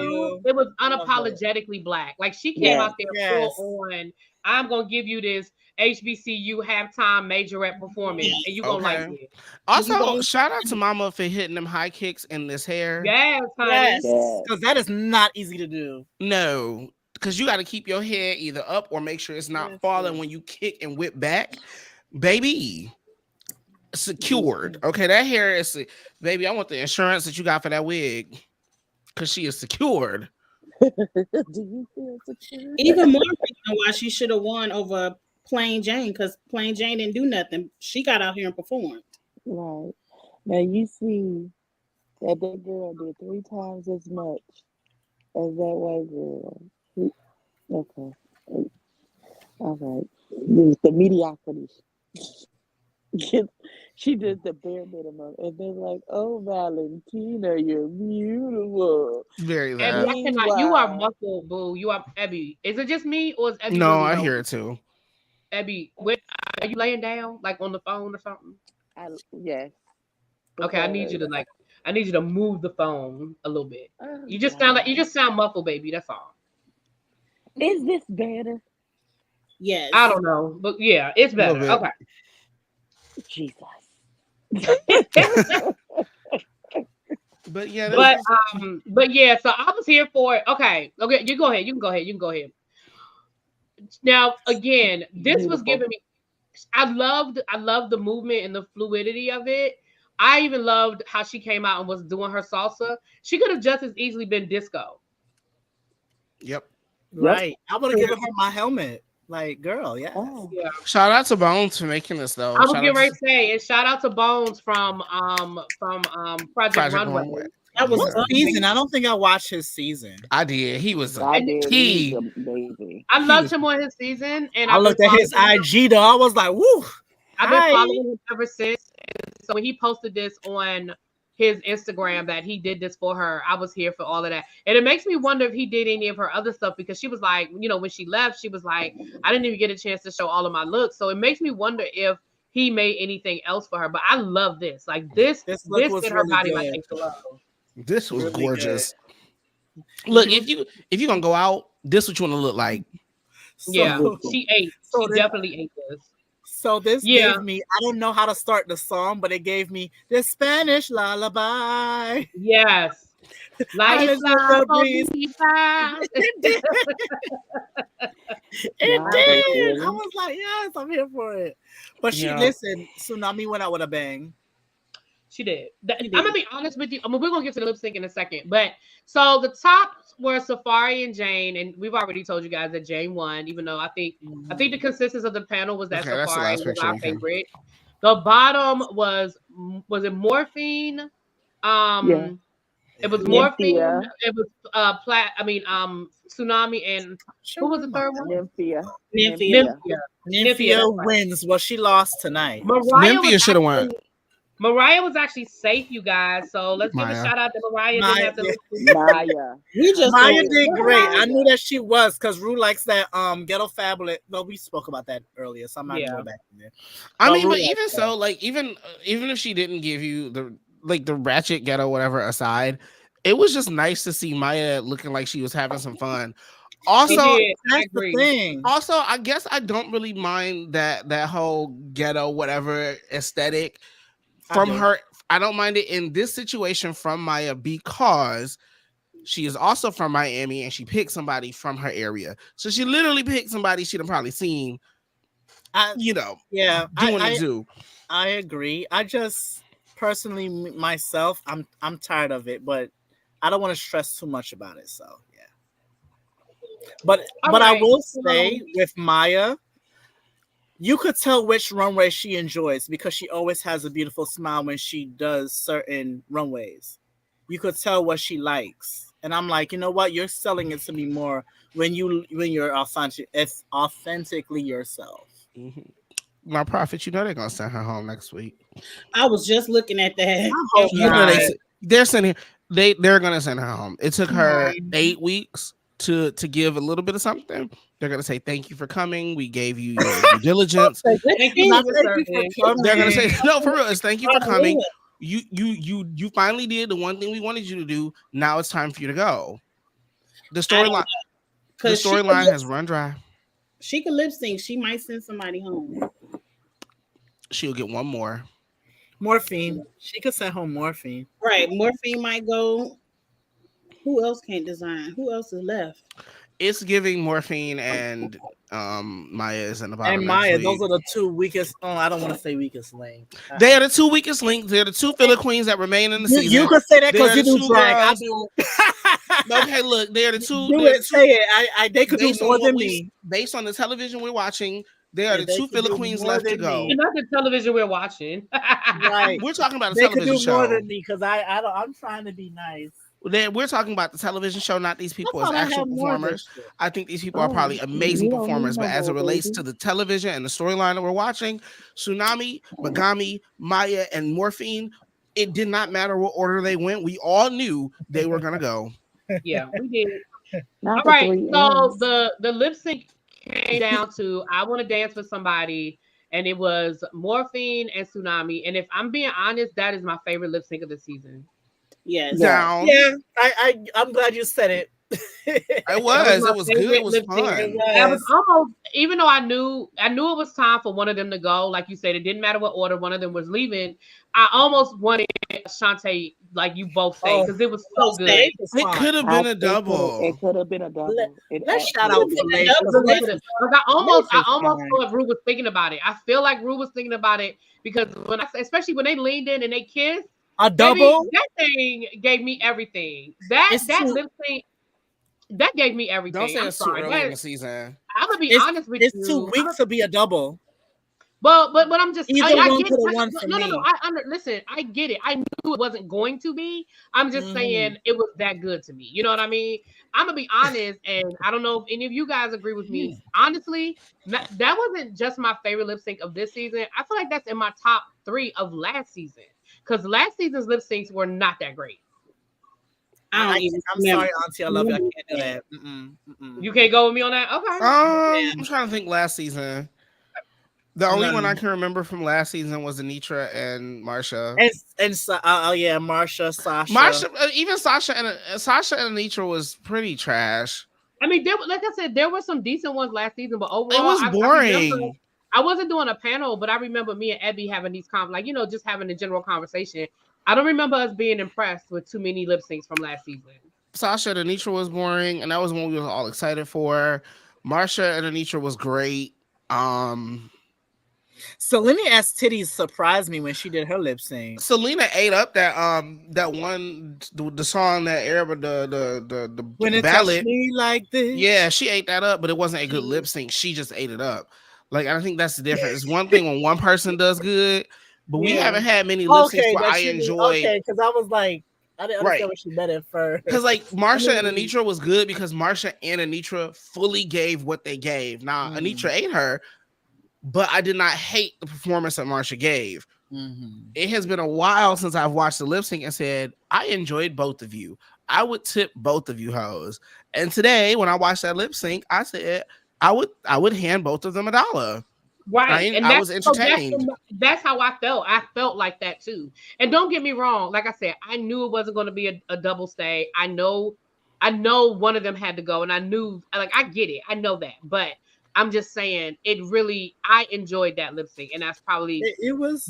It was unapologetically black. Like she came out there full on. I'm gonna give you this HBCU halftime majorette performance, and you gonna like it. Also, shout out to Mama for hitting them high kicks in this hair. Yes, because that is not easy to do. No, because you got to keep your head either up or make sure it's not falling when you kick and whip back, baby. Secured. Okay, that hair is, baby. I want the insurance that you got for that wig, because she is secured. Do you feel secure? Even more reason why she should have won over Plain Jane, because Plain Jane didn't do nothing. She got out here and performed. Right. Now you see that girl did 3 times as much as that white girl. Okay. All right. The mediocrity. She did the bare minimum, and they're like, "Oh, Valentina, you're beautiful." Very Abby, you are muffled, boo. You are Abby. Is it just me, or is Abby? No, I hear it too. Abby, are you laying down, like on the phone or something? Yes. Okay, I need you to move the phone a little bit. You just sound muffled, baby. That's all. Is this better? Yes. I don't know, but yeah, it's better. Okay. Jesus. But yeah, but yeah, so I was here for it. Okay, you go ahead. You can go ahead. You can go ahead. Now, again, this was Beautiful. giving me. I loved the movement and the fluidity of it. I even loved how she came out and was doing her salsa. She could have just as easily been disco. yep. Right. I would have given her my helmet. Like, girl, yes. Oh. Yeah, Shout out to Bones for making this though. I was Shout getting out ready to to say, and shout out to Bones from Project Runway. Runway. That was Yeah. fun. Season. I don't think I watched his season. I did. He was I did. he. He's amazing. I He loved was- him on his season, and I looked at his IG though. I was like, woo. I've been Hi. following him ever since. And so when he posted this on his Instagram that he did this for her, I was here for all of that. And it makes me wonder if he did any of her other stuff, because she was like, when she left, she was like, I didn't even get a chance to show all of my looks. So it makes me wonder if he made anything else for her. But I love this. Like this look was fit her really body good. like a glove. This was Really gorgeous. Look, if you gonna go out, this what you want to look like. Yeah, So- she ate. so She this- definitely ate this. So this Yeah. gave me, I don't know how to start the song, but it gave me the Spanish lullaby. Yes. Like Islands of the breeze. it It Wow, did. really? I was like, yes, I'm here for it. But Yeah. listen, Tsunami went out with a bang. She did. She did. I'm gonna be honest with you. I mean, we're gonna get to the lip sync in a second, but so the tops were Safari and Jane, and we've already told you guys that Jane won. Even though I think the consensus of the panel was that Okay, that's the Safari last was picture our we can- favorite. The bottom was it Morphine? Yeah. It was Nympia. Morphine. It was Tsunami, and who was the third one? Nymphia. Nymphia. Nymphia, that's right. wins. Well, she lost tonight. Mariah Nymphia was should have actually- won. Mariah was actually safe, you guys. So let's give a Maya. shout out to Mariah. Maya, Didn't have to yeah. listen. Maya. We just Maya don't- did great. I Maya. knew that she was because Rue likes that ghetto fabulous. Well, we spoke about that earlier, so I'm not Yeah. gonna go back in there. I But mean, Rue but likes even that. so, like even if she didn't give you the ratchet ghetto whatever aside, it was just nice to see Maya looking like she was having some fun. Also, She did. I That's the agree. thing. also, I guess I don't really mind that whole ghetto whatever aesthetic from I do. her. I don't mind it in this situation from Maya because she is also from Miami and she picked somebody from her area. So she literally picked somebody she'd have probably seen, Yeah, doing I the do. I agree. I just personally myself, I'm tired of it, but I don't want to stress too much about it. So yeah. But All I right, will so- say with Maya, you could tell which runway she enjoys because she always has a beautiful smile when she does certain runways. You could tell what she likes. And I'm like, you know what? You're selling it to me more when you're authentically yourself. Mhm. My prophet, you know they're gonna send her home next week. I was just looking at that. hope You know not. they're sending they're gonna send her home. It took her Right. 8 weeks to give a little bit of something. They're gonna say thank you for coming. We gave you your due diligence. Thank you Not for thank you serving. for coming. They're gonna say no for real. It's thank you for coming. Yeah. You finally did the one thing we wanted you to do. Now it's time for you to go. The storyline has run dry. She could lip sync. She might send somebody home. She'll get one more. Morphine. She could send home morphine. Right. Morphine might go. Who else can't design? Who else is left? It's giving Morphine and Maya is in the bottom. And Maya, next those week. are the two weakest. Oh, I don't want to say weakest link. They are the two weakest links. They're the two filler queens that remain in the season. You could say that because They're you the do two drag. I girls. do. Okay, look, they're the two. Do they're it. the Say it. They could do based on more what than we- me. Based on the television we're watching, they are Yeah, the they two could filler do queens more left to than go. me. And not the television we're watching. Right. We're talking about a They could television do more show. than me because I'm trying to be nice. We're talking about the television show, not these people I as thought I actual had more performers. this shit. I think these people are Oh, probably amazing you don't performers, need but no as it more, relates baby. to the television and the storyline that we're watching, Tsunami, Megami, Maya, and Morphine, it did not matter what order they went. We all knew they were gonna go. Yeah, we did. Not All the right. three So M's. the lip sync came down to I want to dance with somebody, and it was Morphine and Tsunami. And if I'm being honest, that is my favorite lip sync of the season. Yes. Yeah. Down. Yeah, I'm glad you said it. It was. my It was good. favorite It was lip sync. fun. I was almost, even though I knew it was time for one of them to go. Like you said, it didn't matter what order one of them was leaving. I almost wanted Shantae, like you both say, because it was so good. It could have been a double. It could have been a double. Let's shout out for Lace. I almost thought Rue was thinking about it. I feel like Rue was thinking about it because especially when they leaned in and they kissed, a double. Baby, that thing gave me everything. That lip sync. That gave me everything. Don't say I'm it's too sorry. early in the season. I'm gonna be honest with you. It's 2 weeks to be a double. But I'm just either I one get to the it. one for me. No. Listen, I get it. I knew it wasn't going to be. I'm just saying it was that good to me. You know what I mean? I'm gonna be honest, and I don't know if any of you guys agree with me. Honestly, that wasn't just my favorite lip sync of this season. I feel like that's in my top 3 of last season because last season's lip syncs were not that great. I'm sorry, Auntie. I love you. I can't do that. You can't go with me on that? Okay. I'm trying to think last season. The only one I can remember from last season was Anitra and Marsha. And Marsha, Sasha. Even Sasha and Anitra was pretty trash. I mean, like I said, there were some decent ones last season, but overall, it was boring. I wasn't doing a panel, but I remember me and Abby having these just having a general conversation. I don't remember us being impressed with too many lip syncs from last season. Sasha and Anitra was boring, and that was one we were all excited for. Marsha and Anitra was great. Selena S titties surprised me when she did her lip sync. Selena ate up that one the song that the when it ballad touched me like this. Yeah, she ate that up, but it wasn't a good lip sync. She just ate it up. Like I think that's the difference. It's one thing when one person does good, but we haven't had many lip syncs where I enjoyed. Okay, because I was like, I didn't understand what she meant at first. Because like Marsha and Anitra was good because Marsha and Anitra fully gave what they gave. Now Anitra ate her, but I did not hate the performance that Marsha gave. It has been a while since I've watched the lip sync and said, I enjoyed both of you. I would tip both of you hoes. And today, when I watched that lip sync, I said, I would hand both of them $1. Right. And I was entertained. So that's how I felt. I felt like that too. And don't get me wrong. Like I said, I knew it wasn't going to be a double stay. I know one of them had to go. And I knew, like, I get it. I know that. But I'm just saying, I enjoyed that lip sync. And that's probably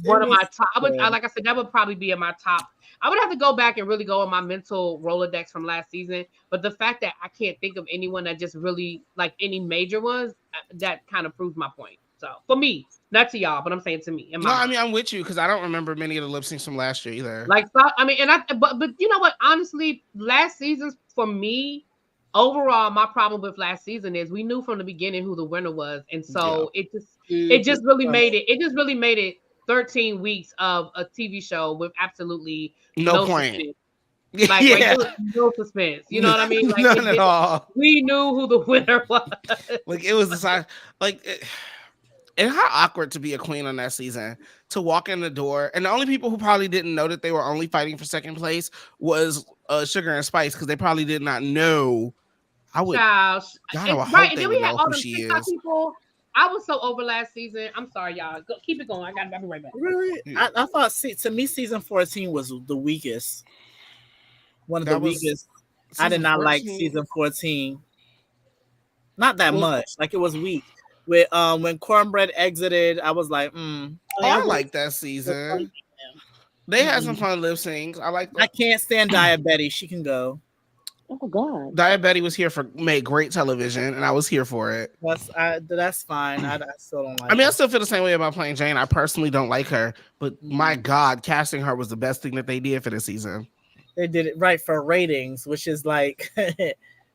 one of my top. Like I said, that would probably be in my top. I would have to go back and really go on my mental Rolodex from last season. But the fact that I can't think of anyone that just really, like any major ones, that kind of proves my point. So for me, not to y'all, but I'm saying to me. I'm with you because I don't remember many of the lip syncs from last year either. Like, I mean, but you know what? Honestly, last season's for me, overall, my problem with last season is we knew from the beginning who the winner was, and so it just really made it 13 weeks of a TV show with absolutely no point. Suspense. Like no suspense. You know what I mean? Like, none at all. We knew who the winner was. Like it was the side. And how awkward to be a queen on that season, to walk in the door. And the only people who probably didn't know that they were only fighting for second place was Sugar and Spice, because they probably did not know. Right. And then we had all the TikTok people. I was so over last season. I'm sorry, y'all. Keep it going. I'll be right back. Really? I thought, to me, season 14 was the weakest. One of the weakest. I did not like season 14. Not that much. Like, it was weak. With when Cornbread exited, I was like, I like that season. They had some fun lip syncs. I can't stand Diabetes. She can go. Oh God. Diabetes made great television, and I was here for it. That's fine. I still don't like. I still feel the same way about Plain Jane. I personally don't like her, but my God, casting her was the best thing that they did for this season. They did it right for ratings, which is like,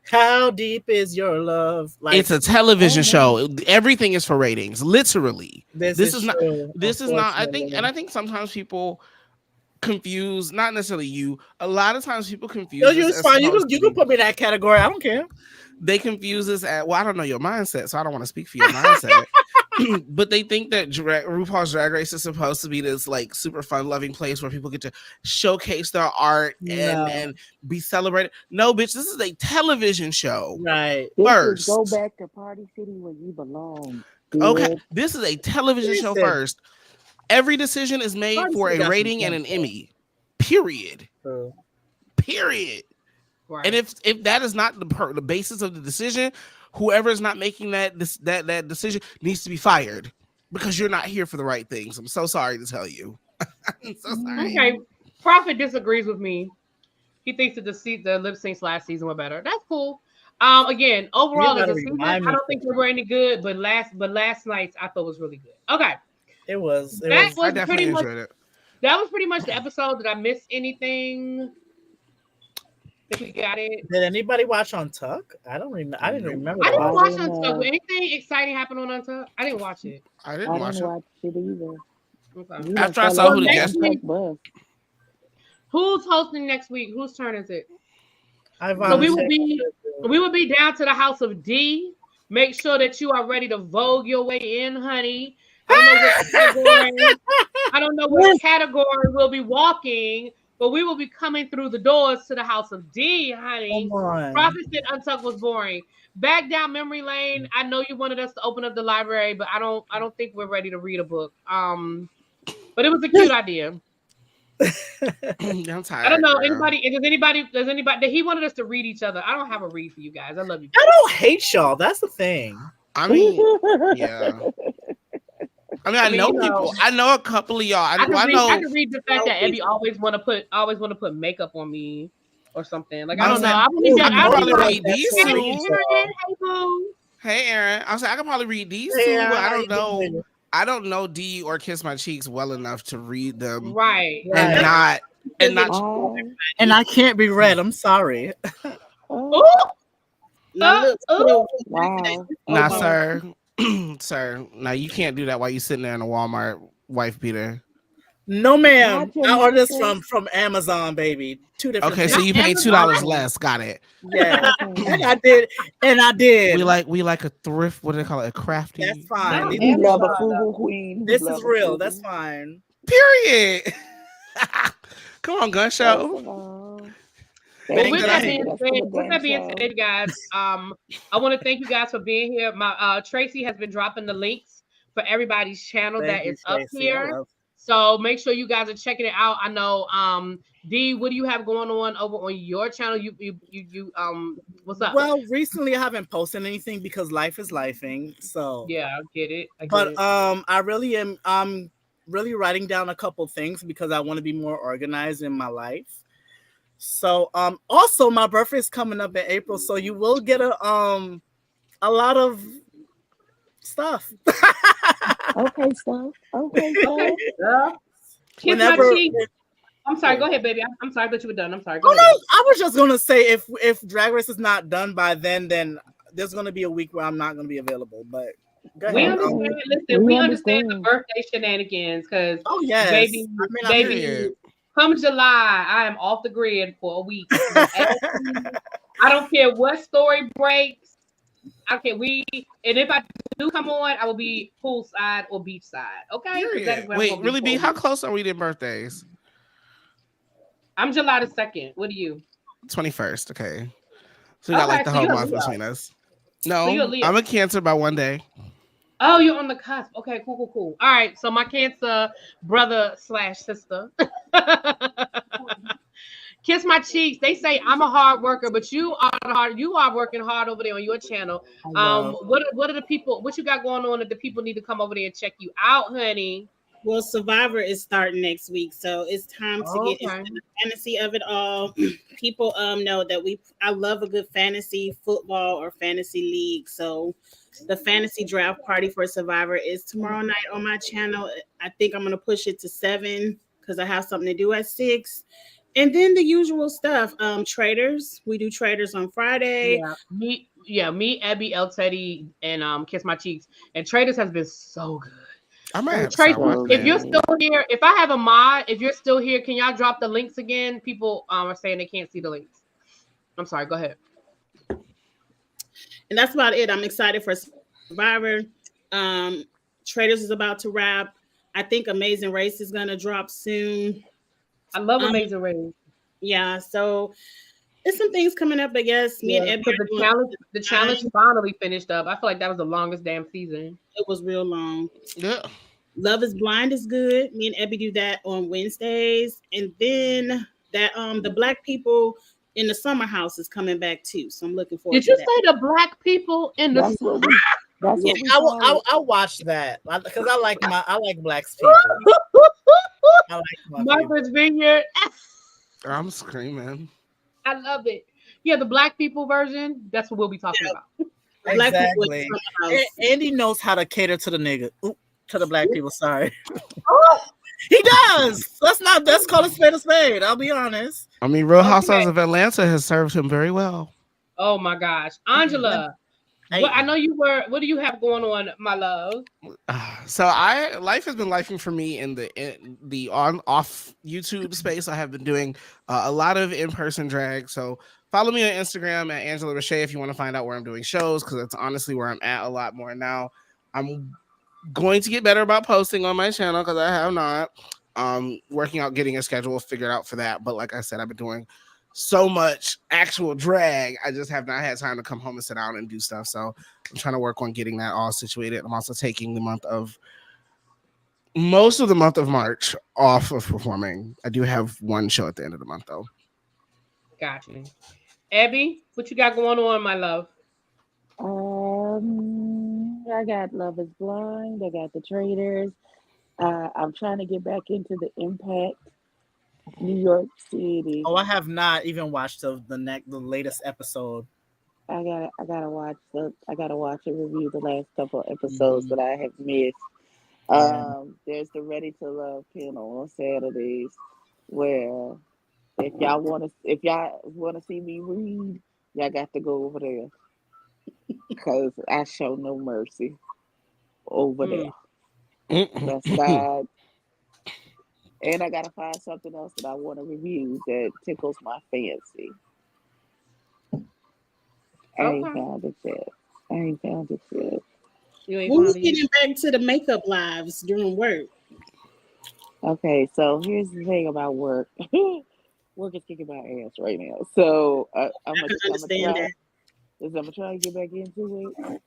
how deep is your love? Like, it's a television show. Everything is for ratings, literally. This is not. I think sometimes people confuse, not necessarily you. A lot of times people confuse. No, it's fine. You can put me in that category. I don't care. They confuse us I don't know your mindset, so I don't want to speak for your mindset. But they think that RuPaul's Drag Race is supposed to be this like super fun loving place where people get to showcase their art and be celebrated. No, bitch, this is a television show. Right. First, go back to Party City where you belong. Okay, this is a television show first. Every decision is made for a rating and an Emmy. Period. Period. Right. And if that is not the basis of the decision, whoever is not making that decision needs to be fired because you're not here for the right things. I'm so sorry to tell you. I'm so sorry. Okay. Prophet disagrees with me. He thinks that the lip syncs last season were better. That's cool. Again, overall as gotta a season, remind I me. don't think they were any good, but last night's I thought was really good. Okay. It was. That I was definitely pretty much enjoyed it. that was pretty much the episode. Did I miss anything? I think we got it. Did anybody watch on Tuck? I don't remember. I didn't remember. I that. didn't watch didn't, Untucked. Anything exciting happen on Untucked? I didn't watch it. I I didn't watch didn't it. watch it either. Okay. You After I fell saw off who the the guest- Untucked bus. Who's hosting next week? Whose turn is it? I So we will volunteered. be down to the house of D. Make sure that you are ready to vogue your way in, honey. I don't know what category we'll be walking, but we will be coming through the doors to the house of D, honey. Come on. Prophet said Untucked was boring. Back down memory lane. I know you wanted us to open up the library, but I don't think we're ready to read a book. But it was a cute idea. I'm tired. I don't know. girl. Does anybody he wanted us to read each other? I don't have a read for you guys. I love you. I don't hate y'all. That's the thing. I mean, yeah. I mean, know you know, people. I know a couple of y'all. I can read the fact that Abby always want to put makeup on me or something. Like I don't know. I can probably read these these two. Hey, boo. Hey, Aaron. I was like, I can probably read these Hey, two, Aaron, but I how don't you know. doing? I don't know D or Kiss My Cheeks well enough to read them Right. and not. Oh, And I can't be read. I'm sorry. Ooh. Now look, wow. Nah, Okay. sir. Sir, now you can't do that while you sitting there in a Walmart wife beater. No, ma'am. Not I ordered this your from Amazon, baby. 2 different. Okay, so things. you paid $2 less. Got it. Yeah, Okay. and I did. And I did. We like a thrift. What do they call it? A crafty. That's fine. No, These- We love a Amazon. frugal queen. This is real. That's fine. Period. Come on, gun show. Well, Thank with you. that being said, guys, I want to thank you guys for being here. My Tracy has been dropping the links for everybody's channel Thank that you, is up Tracy. I here. love- So make sure you guys are checking it out. I know, D, what do you have going on over on your channel? You what's up? Well, recently I haven't posted anything because life is lifing. So Yeah, I get it. but I really am. I'm really writing down a couple things because I want to be more organized in my life. So also my birthday is coming up in April, so you will get a lot of stuff. Okay, stuff. Okay, stuff. Kiss Whenever- my cheek. I'm sorry. Go ahead, baby. I'm sorry that you were done. I'm sorry. Go Oh no, ahead. I was just gonna say if Drag Race is not done by then there's gonna be a week where I'm not gonna be available. But go We ahead. understand. Listen, We we understand the understand. birthday shenanigans because Oh yes, baby, I mean, baby, Period. come July, I am off the grid for a week. I don't care what story breaks. I don't care. And if I do come on, I will be poolside or beachside. Okay. 'Cause that is Period. where I'm Wait, gonna really, for B? a How week. close are we to birthdays? I'm July the 2nd. What are you? 21st. Okay. So we got like Okay, the so whole you're a month Leo. between us. So No, you're a Leo. I'm a Cancer by one day. Oh, you're on the cusp. Okay, cool. All right. So my Cancer brother / sister. Kiss my cheeks. They say I'm a hard worker, but you are working hard over there on your channel. What are the people? What you got going on that the people need to come over there and check you out, honey? Well, Survivor is starting next week, so it's time to get into the fantasy of it all. People know that I love a good fantasy football or fantasy league. So the fantasy draft party for Survivor is tomorrow night on my channel. I think I'm gonna push it to 7 because I have something to do at 6. And then the usual stuff. Traders. We do traders on Friday. Me, Abby, El Teddy, and Kiss My Cheeks. And Traders has been so good. I might have to Tracy, start watching if that. you're still here, if I have a mod, if you're still here, can y'all drop the links again? People are saying they can't see the links. I'm sorry, go ahead. And that's about it. I'm excited for Survivor. Traders is about to wrap. I think Amazing Race is gonna drop soon. I love Amazing Race. Yeah, so there's some things coming up, I guess. Me and Abby the challenge finally finished up. I feel like that was the longest damn season. It was real long. Yeah. Love is Blind is good. Me and Abby do that on Wednesdays. And then that the Black people in the Summer House is coming back too. So I'm looking forward Did to you that. say the black people in the? That's what we. That's Yeah, what we call it. I'll watch that because I like black people. I like my people. Martha's Vineyard. I'm screaming. I love it. Yeah, the black people version. That's what we'll be talking about. Black people in Exactly. the Summer House. Andy knows how to cater to the nigga. Oop, to the black people. Sorry, Oh, he does. Let's call a spade a spade. I'll be honest. I mean, Real Housewives Okay. of Atlanta has served him very well. oh my gosh, Angela. Hey. What I know you were. What do you have going on, my love? So life has been lifing for me in the on off YouTube space. I have been doing a lot of in-person drag. So follow me on Instagram at Angela Richey if you want to find out where I'm doing shows, because that's honestly where I'm at a lot more now. I'm going to get better about posting on my channel because I have not. Working out getting a schedule figured out for that. But like I said, I've been doing so much actual drag. I just have not had time to come home and sit down and do stuff. So I'm trying to work on getting that all situated. I'm also taking most of the month of March off of performing. I do have one show at the end of the month though. Gotcha. Abby, what you got going on, my love? I got Love Is Blind. I got The Traders. I'm trying to get back into the Impact, New York City. Oh, I have not even watched the latest episode. I gotta watch and review the last couple episodes that I have missed. There's the Ready to Love panel on Saturdays, where if y'all wanna see me read, y'all got to go over there, because I show no mercy over there. That's God. And I gotta find something else that I want to review that tickles my fancy. I ain't found it yet. You ain't Who's found it yet? getting back to the makeup lives during work? Okay, so here's the thing about work. Work is kicking my ass right now. So I'm can understand that. gonna try and get back into it.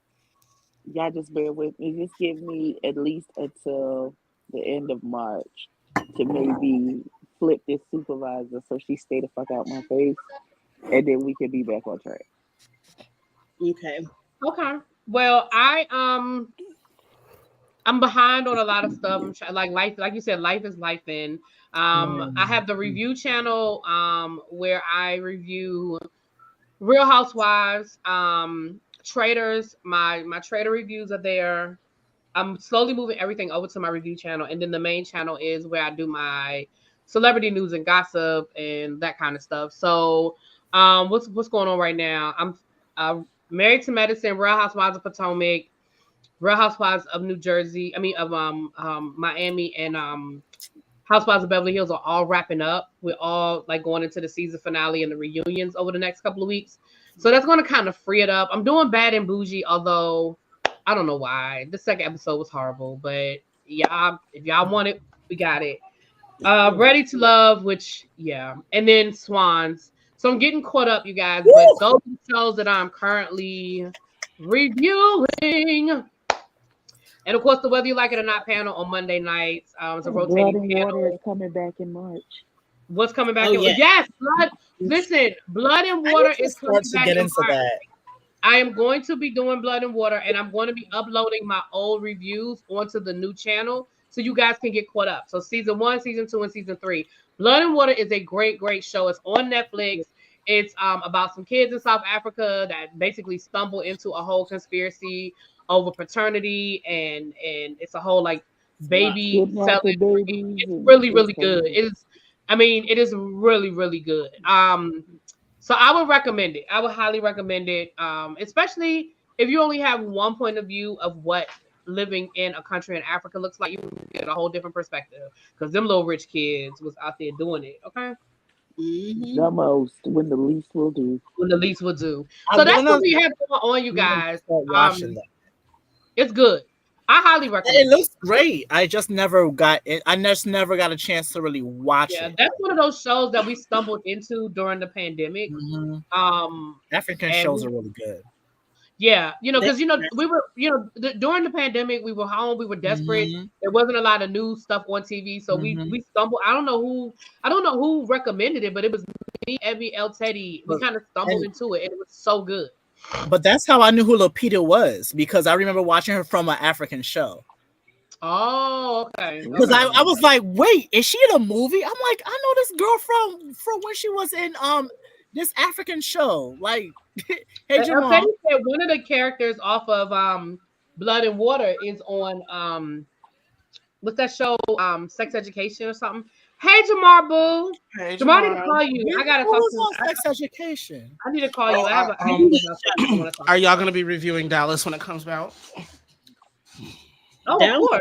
Y'all just bear with me. Just give me at least until the end of March to maybe flip this supervisor so she stay the fuck out my face, and then we can be back on track. Okay. Okay. Well, I'm behind on a lot of stuff. Like life, like you said, life is life. In I have the review channel where I review Real Housewives, Traders. My trader reviews are there. I'm slowly moving everything over to my review channel, and then the main channel is where I do my celebrity news and gossip and that kind of stuff. So, what's going on right now? I'm Married to Medicine, Real Housewives of Potomac, Real Housewives of New Jersey. I mean, of Miami, and Housewives of Beverly Hills are all wrapping up. We're all like going into the season finale and the reunions over the next couple of weeks. So that's going to kind of free it up. I'm doing Bad and Bougie, although I don't know why. The second episode was horrible, but yeah, if y'all want it, we got it. Ready to Love, which and then Swans. So I'm getting caught up, you guys. But those are the shows that I'm currently reviewing. And of course, the Whether You Like It or Not panel on Monday nights. It's a Blood rotating and panel. Water is coming back in March. What's coming back? Oh, yeah. Yes, blood. Listen, Blood and Water is coming Start to back get in into March. that. I am going to be doing Blood and Water, and I'm going to be uploading my old reviews onto the new channel so you guys can get caught up. So season 1, season 2, and season 3. Blood and Water is a great, great show. It's on Netflix. It's about some kids in South Africa that basically stumble into a whole conspiracy over paternity, and it's a whole like baby selling. It's really, really good. It is really, really good. So I would recommend it. I would highly recommend it, especially if you only have one point of view of what living in a country in Africa looks like. You get a whole different perspective because them little rich kids was out there doing it. Okay. Mm-hmm. The most, when the least will do. When the least will do. So that's what we have going on, you guys. Watching that. It's good. I highly recommend It looks great. I just never got it. I just never got a chance to really watch it. That's one of those shows that we stumbled into during the pandemic. African shows are really good. Yeah, because we were, during the pandemic, we were home, we were desperate. There wasn't a lot of new stuff on TV, so we stumbled. I don't know who recommended it, but it was me, Evie, El Teddy, we kind of stumbled into it, and it was so good. But that's how I knew who Lupita was, because I remember watching her from an African show. Oh, okay. Because I was like, wait, is she in a movie? I'm like, I know this girl from when she was in this African show. Like, hey Jamal. El Teddy said one of the characters off of Blood and Water is on what's that show? Sex Education or something. Hey Jamar Boo. Hey, Jamar, I need to call you. I gotta talk to on Sex Education. I need to call you. I have Are y'all gonna be reviewing Dallas when it comes out? Oh, of course.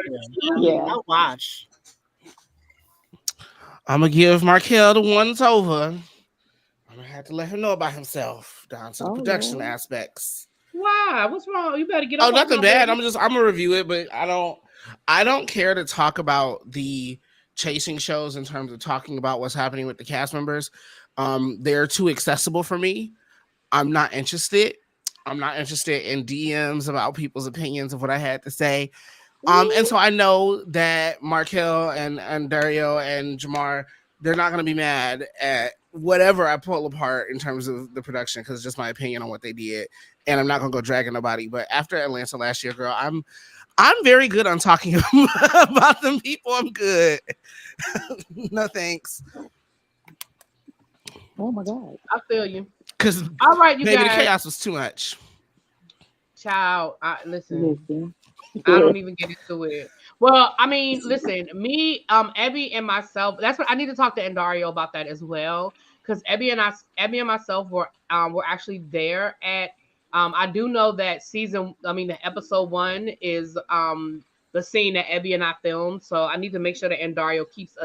Yeah. I'll watch. I'm gonna give Markel the once over. I'm gonna have to let him know about himself down to the production aspects. Why? What's wrong? You better get Oh, up. nothing bad. I'm gonna review it, but I don't care to talk about the chasing shows in terms of talking about what's happening with the cast members. They're too accessible for me. I'm not interested. I'm not interested in DMs about people's opinions of what I had to say. And so I know that Markel and Dario and Jamar, they're not going to be mad at whatever I pull apart in terms of the production, because it's just my opinion on what they did. And I'm not going to go dragging nobody. But after Atlanta last year, girl, I'm very good on talking about them people. I'm good. No thanks. Oh my God. I feel you. Because all right, you maybe guys. the chaos was too much. Child, listen. I don't even get into it. Well, I mean, listen, me, Ebby and myself. That's what I need to talk to Endario about that as well, because Ebby and myself were actually there at. I do know that the episode 1 is the scene that Ebby and I filmed. So I need to make sure that Endario keeps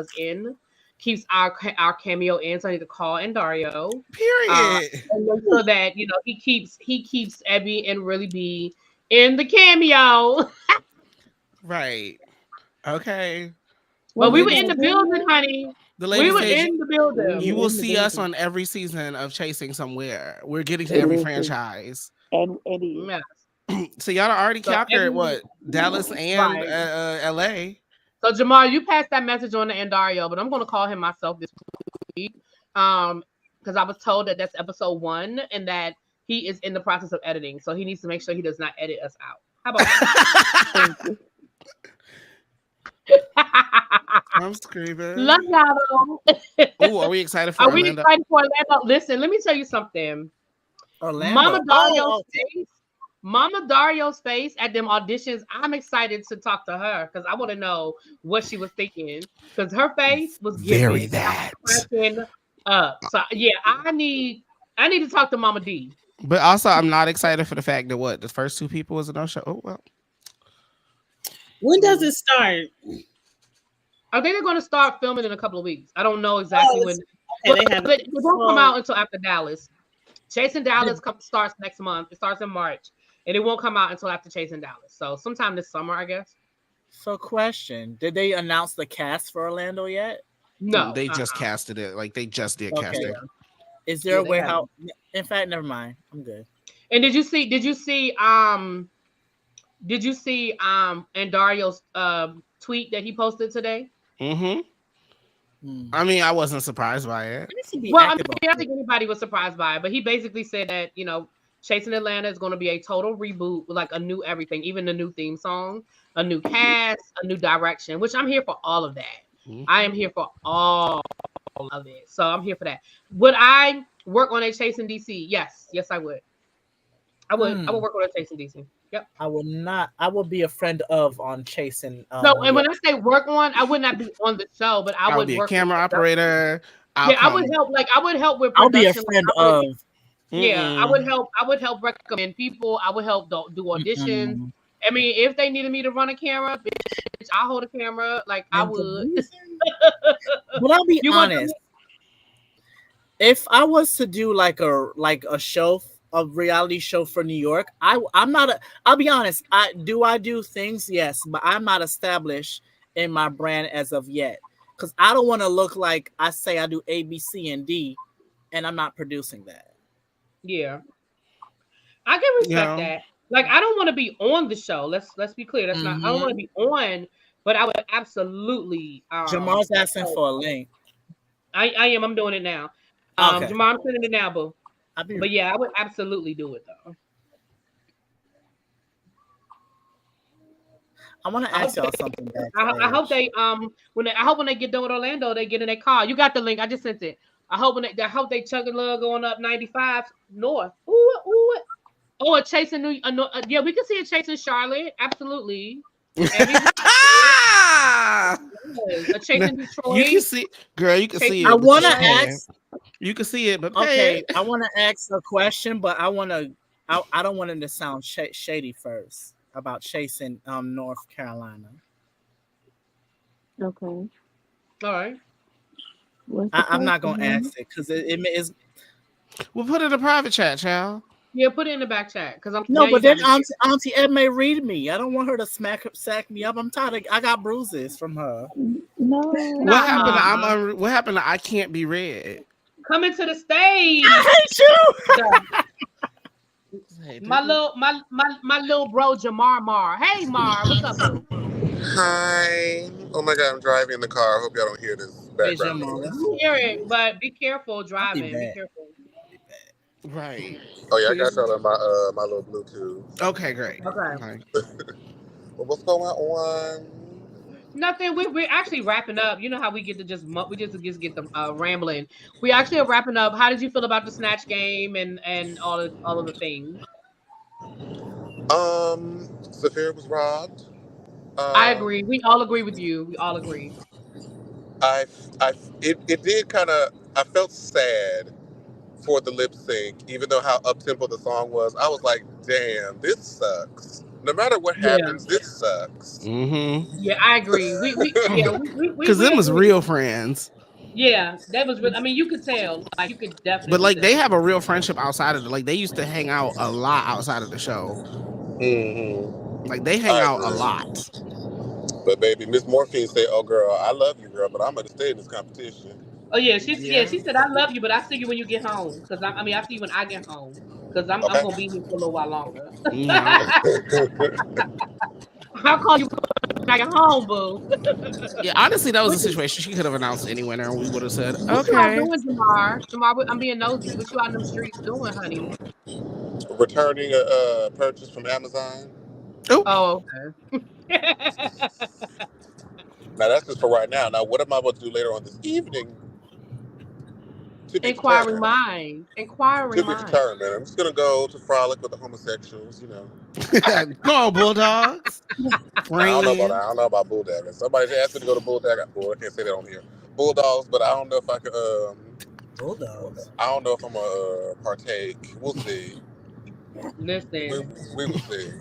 our cameo in. So I need to call Endario. Period. And make sure that he keeps Ebby and Really B in the cameo. Right. Okay. Well, we were in the building, honey. We were in the building. You will see us on every season of Chasing somewhere. We're getting to every franchise. And yes. So y'all already conquered what? Dallas and LA. So Jamar, you passed that message on to Endario, but I'm going to call him myself this week, because I was told that that's episode 1 and that he is in the process of editing, so he needs to make sure he does not edit us out. How about that? I'm screaming. Love y'all. Oh, are we excited for Orlando? Are we excited for Orlando? Listen, let me tell you something. Orlando. Mama Dario's face at them auditions. I'm excited to talk to her because I want to know what she was thinking, because her face was very that. So yeah, I need to talk to Mama D. But also, I'm not excited for the fact that the first 2 people was a no-show. Oh well. When does it start? I think they're going to start filming in a couple of weeks. I don't know exactly when. Okay, but it won't come out until after Dallas. Chasing Dallas starts next month. It starts in March, and it won't come out until after Chasing Dallas. So sometime this summer, I guess. So, question: did they announce the cast for Orlando yet? No, they just casted it. Like they just did casting. Is there a way how? In fact, never mind. I'm good. And did you see Endario's tweet that he posted today? Mm-hmm. I mean, I wasn't surprised by it. Well, I don't think anybody was surprised by it, but he basically said that Chasing Atlanta is going to be a total reboot, like a new everything, even the new theme song, a new cast, a new direction, which I'm here for all of that. Mm-hmm. I am here for all of it. So I'm here for that. Would I work on a Chasing DC? Yes, I would. I would work on a Chasing DC. Yep. I will not. I will be a friend on Chasing. No, and when I say work on, I would not be on the show, but I would be work a camera operator. I would help. Like I would help with production. I'll be a friend of. Yeah, I would help. I would help recommend people. I would help do auditions. Mm-hmm. I mean, if they needed me to run a camera, bitch, I'll hold a camera. Like I would. But I'll be honest. If I was to do like a show, a reality show for New York, I'll be honest. I do things, yes, but I'm not established in my brand as of yet, because I don't want to look like I say I do A, B, C, and D, and I'm not producing that. Yeah, I can respect that. Like, I don't want to be on the show. Let's be clear. That's not. I don't want to be on, but I would absolutely. Jamal's asking for a link. I am. I'm doing it now. Okay. Jamal, I'm sending it now, boo. Be... But yeah, I would absolutely do it though. I want to ask y'all something. I hope they when they get done with Orlando, they get in their car. You got the link. I just sent it. I hope they chugging lug going up 95 north. Ooh. Oh, a chasing yeah, we can see a chasing Charlotte. Absolutely. A chasing Detroit. You can see, girl. You can see it. I want to ask. You can see it, but okay. I want to ask a question, but I don't want it to sound shady first about chasing North Carolina. Okay. All right. I'm not gonna ask it because it is. We'll put it in a private chat, child. Yeah, put it in the back chat because I'm. No, but then Auntie Ed may read me. I don't want her to sack me up. I'm tired. I got bruises from her. No. What happened to what happened to I can't be read? Come into the stage. I hate you. My little bro Jamar Mar. Hey Mar, what's up, bro? Hi. Oh my God, I'm driving in the car. I hope y'all don't hear this background. You hear it, but be careful driving. Be careful. Right. Oh yeah, I got y'all on my little Bluetooth. Okay, great. Okay. Well, what's going on? Nothing. We're actually wrapping up. You know how we get to just get the rambling. We actually are wrapping up. How did you feel about the snatch game and all of the things? Saphira was robbed. I agree. We all agree with you. We all agree. It did kind of. I felt sad for the lip sync, even though how up tempo the song was. I was like, damn, this sucks. No matter what happens, this sucks. Mm-hmm. Yeah, I agree. We because them was real friends. Yeah, that was. I mean, you could tell. Like, you could definitely. But like, they have a real friendship outside of they used to hang out a lot outside of the show. Mm-hmm. Like, they hang out a lot. But baby, Miss Morphine said, "Oh girl, I love you, girl, but I'm gonna stay in this competition." Oh yeah, she said, "I love you, but I see you when you get home." Because I see you when I get home. Because I'm gonna be here for a little while longer. I'll call you when I get home, boo. Yeah, honestly, that was a situation she could have announced anywhere, and we would have said, "Okay." What you out doing, Jamar? Jamar, I'm being nosy. What you out in them streets doing, honey? Returning a purchase from Amazon. Oh, okay. Now that's just for right now. Now, what am I about to do later on this evening? Inquiring mind. To be determined. I'm just gonna go to frolic with the homosexuals. You know. Come on, Bulldogs. I don't know about Bulldogs. Somebody asked me to go to Bulldogs. Boy, I can't say that on here. Bulldogs, but I don't know if I could. Bulldogs. I don't know if I'm gonna partake. We'll see. Listen. We will see.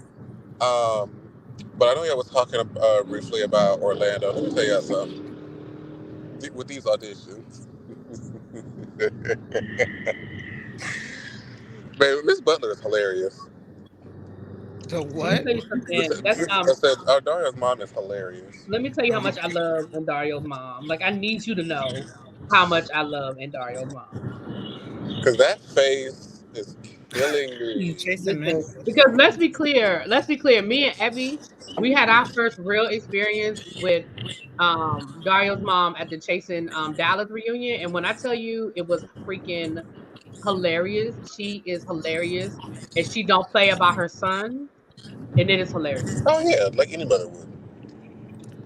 But I know y'all was talking briefly about Orlando. Let me tell y'all something. With these auditions. Baby, Miss Butler is hilarious. So what? I said, Dario's mom is hilarious. Let me tell you how much I love Dario's mom. Like, I need you to know how much I love Dario's mom. Because that face is killing me. Because let's be clear. Me and Evie, we had our first real experience with Dario's mom at the Chasing Dallas reunion, and when I tell you, it was freaking hilarious. She is hilarious, and she don't play about her son, and it is hilarious. Oh yeah, like any mother would.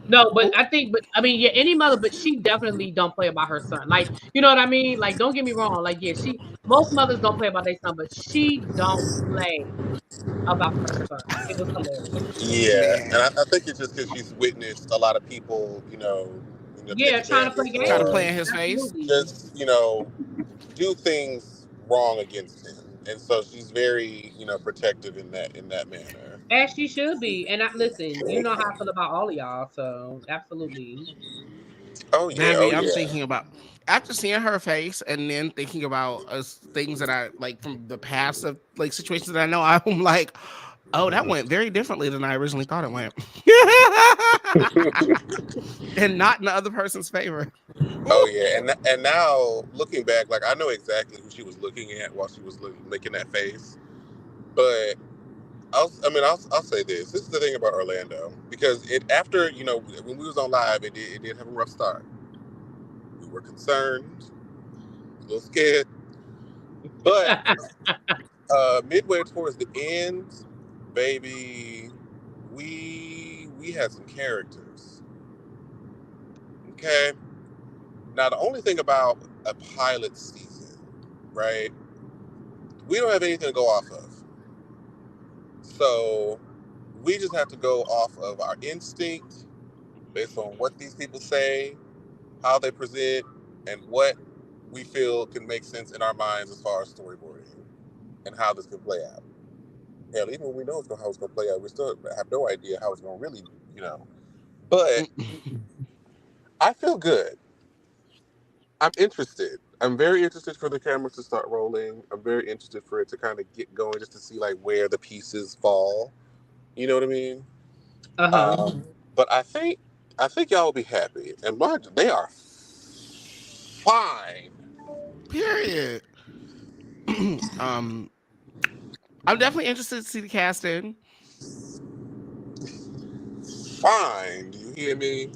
No, but any mother, but she definitely don't play about her son. Like, you know what I mean? Like, don't get me wrong. Like, yeah, most mothers don't play about their son, but she don't play about her son. It was hilarious. Yeah, and I think it's just because she's witnessed a lot of people, trying to play games. Trying to play in his face. Just, do things wrong against him. And so she's very, protective in that manner. As she should be. And listen, you know how I feel about all of y'all, so absolutely. Oh yeah. Maybe I'm thinking about, after seeing her face and then thinking about things that I like from the past of like situations that I know, I'm like, oh, that went very differently than I originally thought it went. And not in the other person's favor. Oh yeah, and now looking back, like I know exactly who she was looking at while she was making that face. But I'll say this. This is the thing about Orlando, because after when we was on live, it did have a rough start. We were concerned. little scared. But midway towards the end, baby, we had some characters. Okay. Now the only thing about a pilot season, right? We don't have anything to go off of. So we just have to go off of our instinct based on what these people say, how they present, and what we feel can make sense in our minds as far as storyboarding and how this can play out. Hell, even when we know how it's going to play out, we still have no idea how it's going to really, But I feel good. I'm interested. I'm very interested for the cameras to start rolling. I'm very interested for it to kind of get going, just to see like where the pieces fall. You know what I mean? But I think y'all will be happy, and mind you, they are fine. Period. I'm definitely interested to see the casting. Fine. Do you hear me?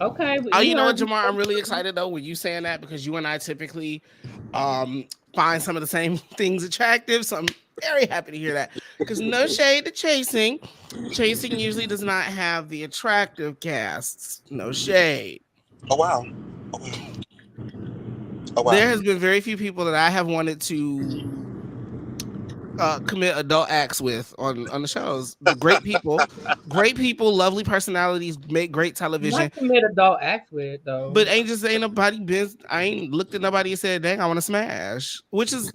Okay. Oh, you know what, Jamar? I'm really excited though with you saying that, because you and I typically find some of the same things attractive. So I'm very happy to hear that. Because no shade to Chasing. Chasing usually does not have the attractive casts. No shade. Oh wow. Oh wow. Oh wow. There has been very few people that I have wanted to commit adult acts with on the shows. The great people, lovely personalities, make great television. Not commit adult acts with though. But ain't nobody been. I ain't looked at nobody and said, "Dang, I want to smash," which is,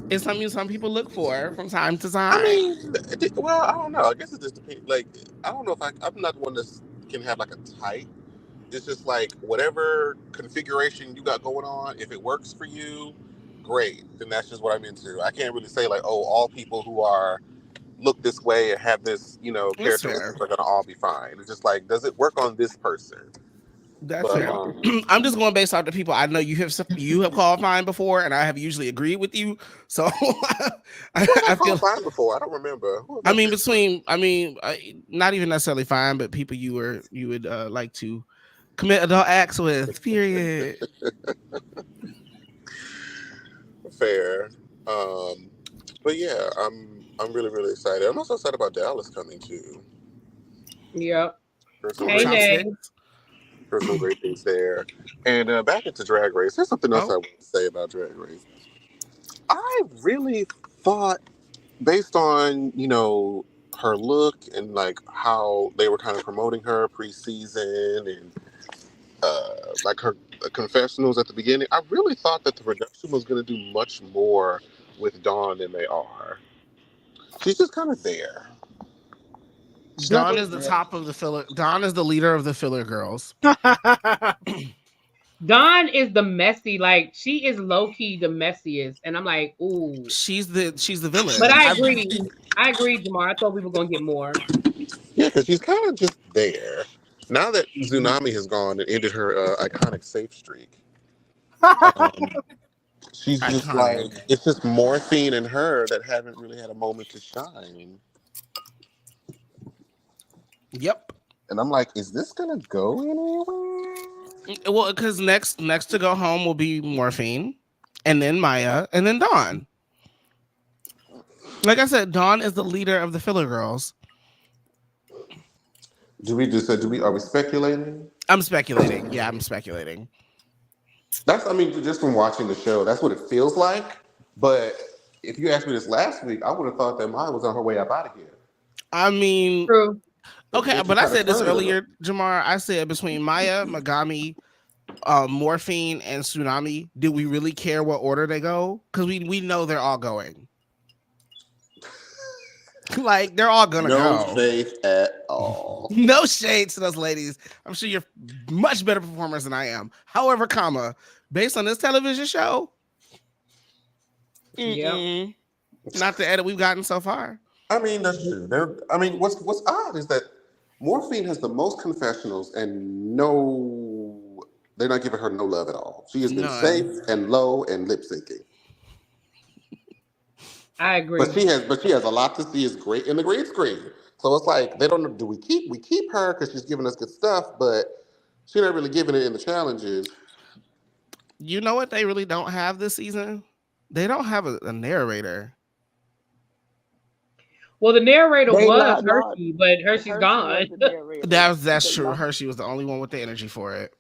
it's something some people look for from time to time. I mean, well, I don't know. I guess it just depends. Like, I don't know if I'm not the one that can have like a type. It's just like whatever configuration you got going on. If it works for you, great. Then that's just what I'm into. I can't really say like, oh, all people who are look this way and have this, characteristics are gonna all be fine. It's just like, does it work on this person? That's fair. I'm just going based off the people I know you have called fine before, and I have usually agreed with you. So I feel fine before. I don't remember. Not even necessarily fine, but people you would like to commit adult acts with. Period. Fair. But yeah, I'm really, really excited. I'm also excited about Dallas coming too. Yep. Heard some great things there. And back into Drag Race. There's something else I want to say about Drag Race. I really thought, based on her look and like how they were kind of promoting her pre-season and like her confessionals at the beginning, I really thought that the production was going to do much more with Dawn than they are. She's just kind of there. Dawn is the top of the filler. Dawn is the leader of the filler girls. Dawn is the messy, like she is low key the messiest, and I'm like, ooh, she's the villain. But I agree, Jamar. I thought we were gonna get more. Yeah, because she's kind of just there. Now that Tsunami has gone and ended her iconic safe streak, she's just like, it's just Morphine and her that haven't really had a moment to shine. Yep. And I'm like, is this gonna go anywhere? Well, because next to go home will be Morphine, and then Maya, and then Dawn. Like I said, Dawn is the leader of the filler girls. Are we speculating? I'm speculating. Yeah, I'm speculating. Just from watching the show, that's what it feels like. But if you asked me this last week, I would have thought that Maya was on her way up out of here. I mean, true. Okay, but I said this earlier, Jamar. I said between Maya, Megami, Morphine, and Tsunami, do we really care what order they go? Because we know they're all going. Like, they're all gonna go. No faith at all. No shade to those ladies. I'm sure you're much better performers than I am. However, based on this television show, not the edit we've gotten so far. I mean, that's true. What's odd is that Morphine has the most confessionals, and they're not giving her no love at all. She has been safe and low and lip syncing. I agree. But she has a lot to see is great in the green screen. So it's like, they don't know, do we keep her because she's giving us good stuff, but she's not really giving it in the challenges. You know what they really don't have this season? They don't have a narrator. Well, the narrator They was not Hershey, but Hershey's Hershey gone. was the narrator. That's They true. lost- Hershey was the only one with the energy for it.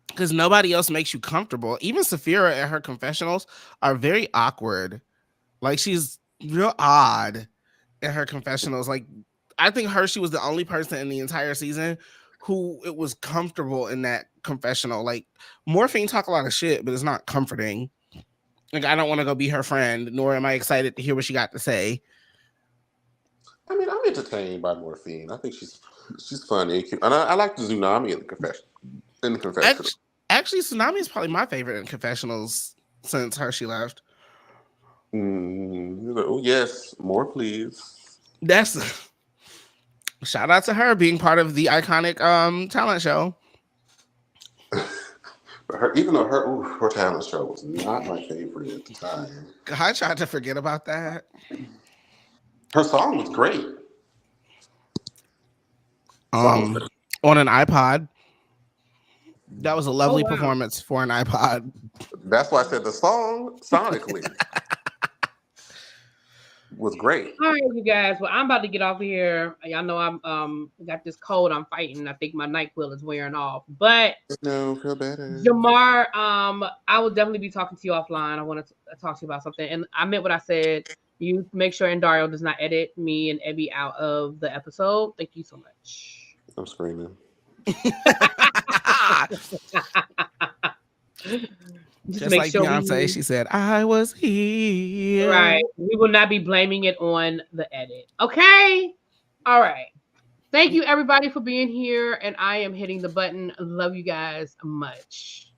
Because nobody else makes you comfortable. Even Saphira and her confessionals are very awkward. Like, she's real odd in her confessionals. Like, I think Hershey was the only person in the entire season who it was comfortable in that confessional. Like, Morphine talk a lot of shit, but it's not comforting. Like, I don't want to go be her friend, nor am I excited to hear what she got to say. I mean, I'm entertained by Morphine. I think she's funny and cute. And I like the Tsunami in the confession. Actually, Tsunami is probably my favorite in confessionals since Hershey left. Oh, yes, more please. That's shout out to her being part of the iconic talent show. Even though her talent show was not my favorite at the time. I tried to forget about that. Her song was great. On an iPod. That was a lovely performance for an iPod. That's why I said the song sonically was great. All right, you guys. Well, I'm about to get off of here. Y'all know I'm got this cold I'm fighting. I think my NyQuil is wearing off. But No, feel better. Jamar, I will definitely be talking to you offline. I want to talk to you about something. And I meant what I said. You make sure Dario does not edit me and Ebby out of the episode. Thank you so much. I'm screaming. Just like sure Beyonce, she said, I was here. Right. We will not be blaming it on the edit. Okay. All right. Thank you, everybody, for being here. And I am hitting the button. Love you guys much.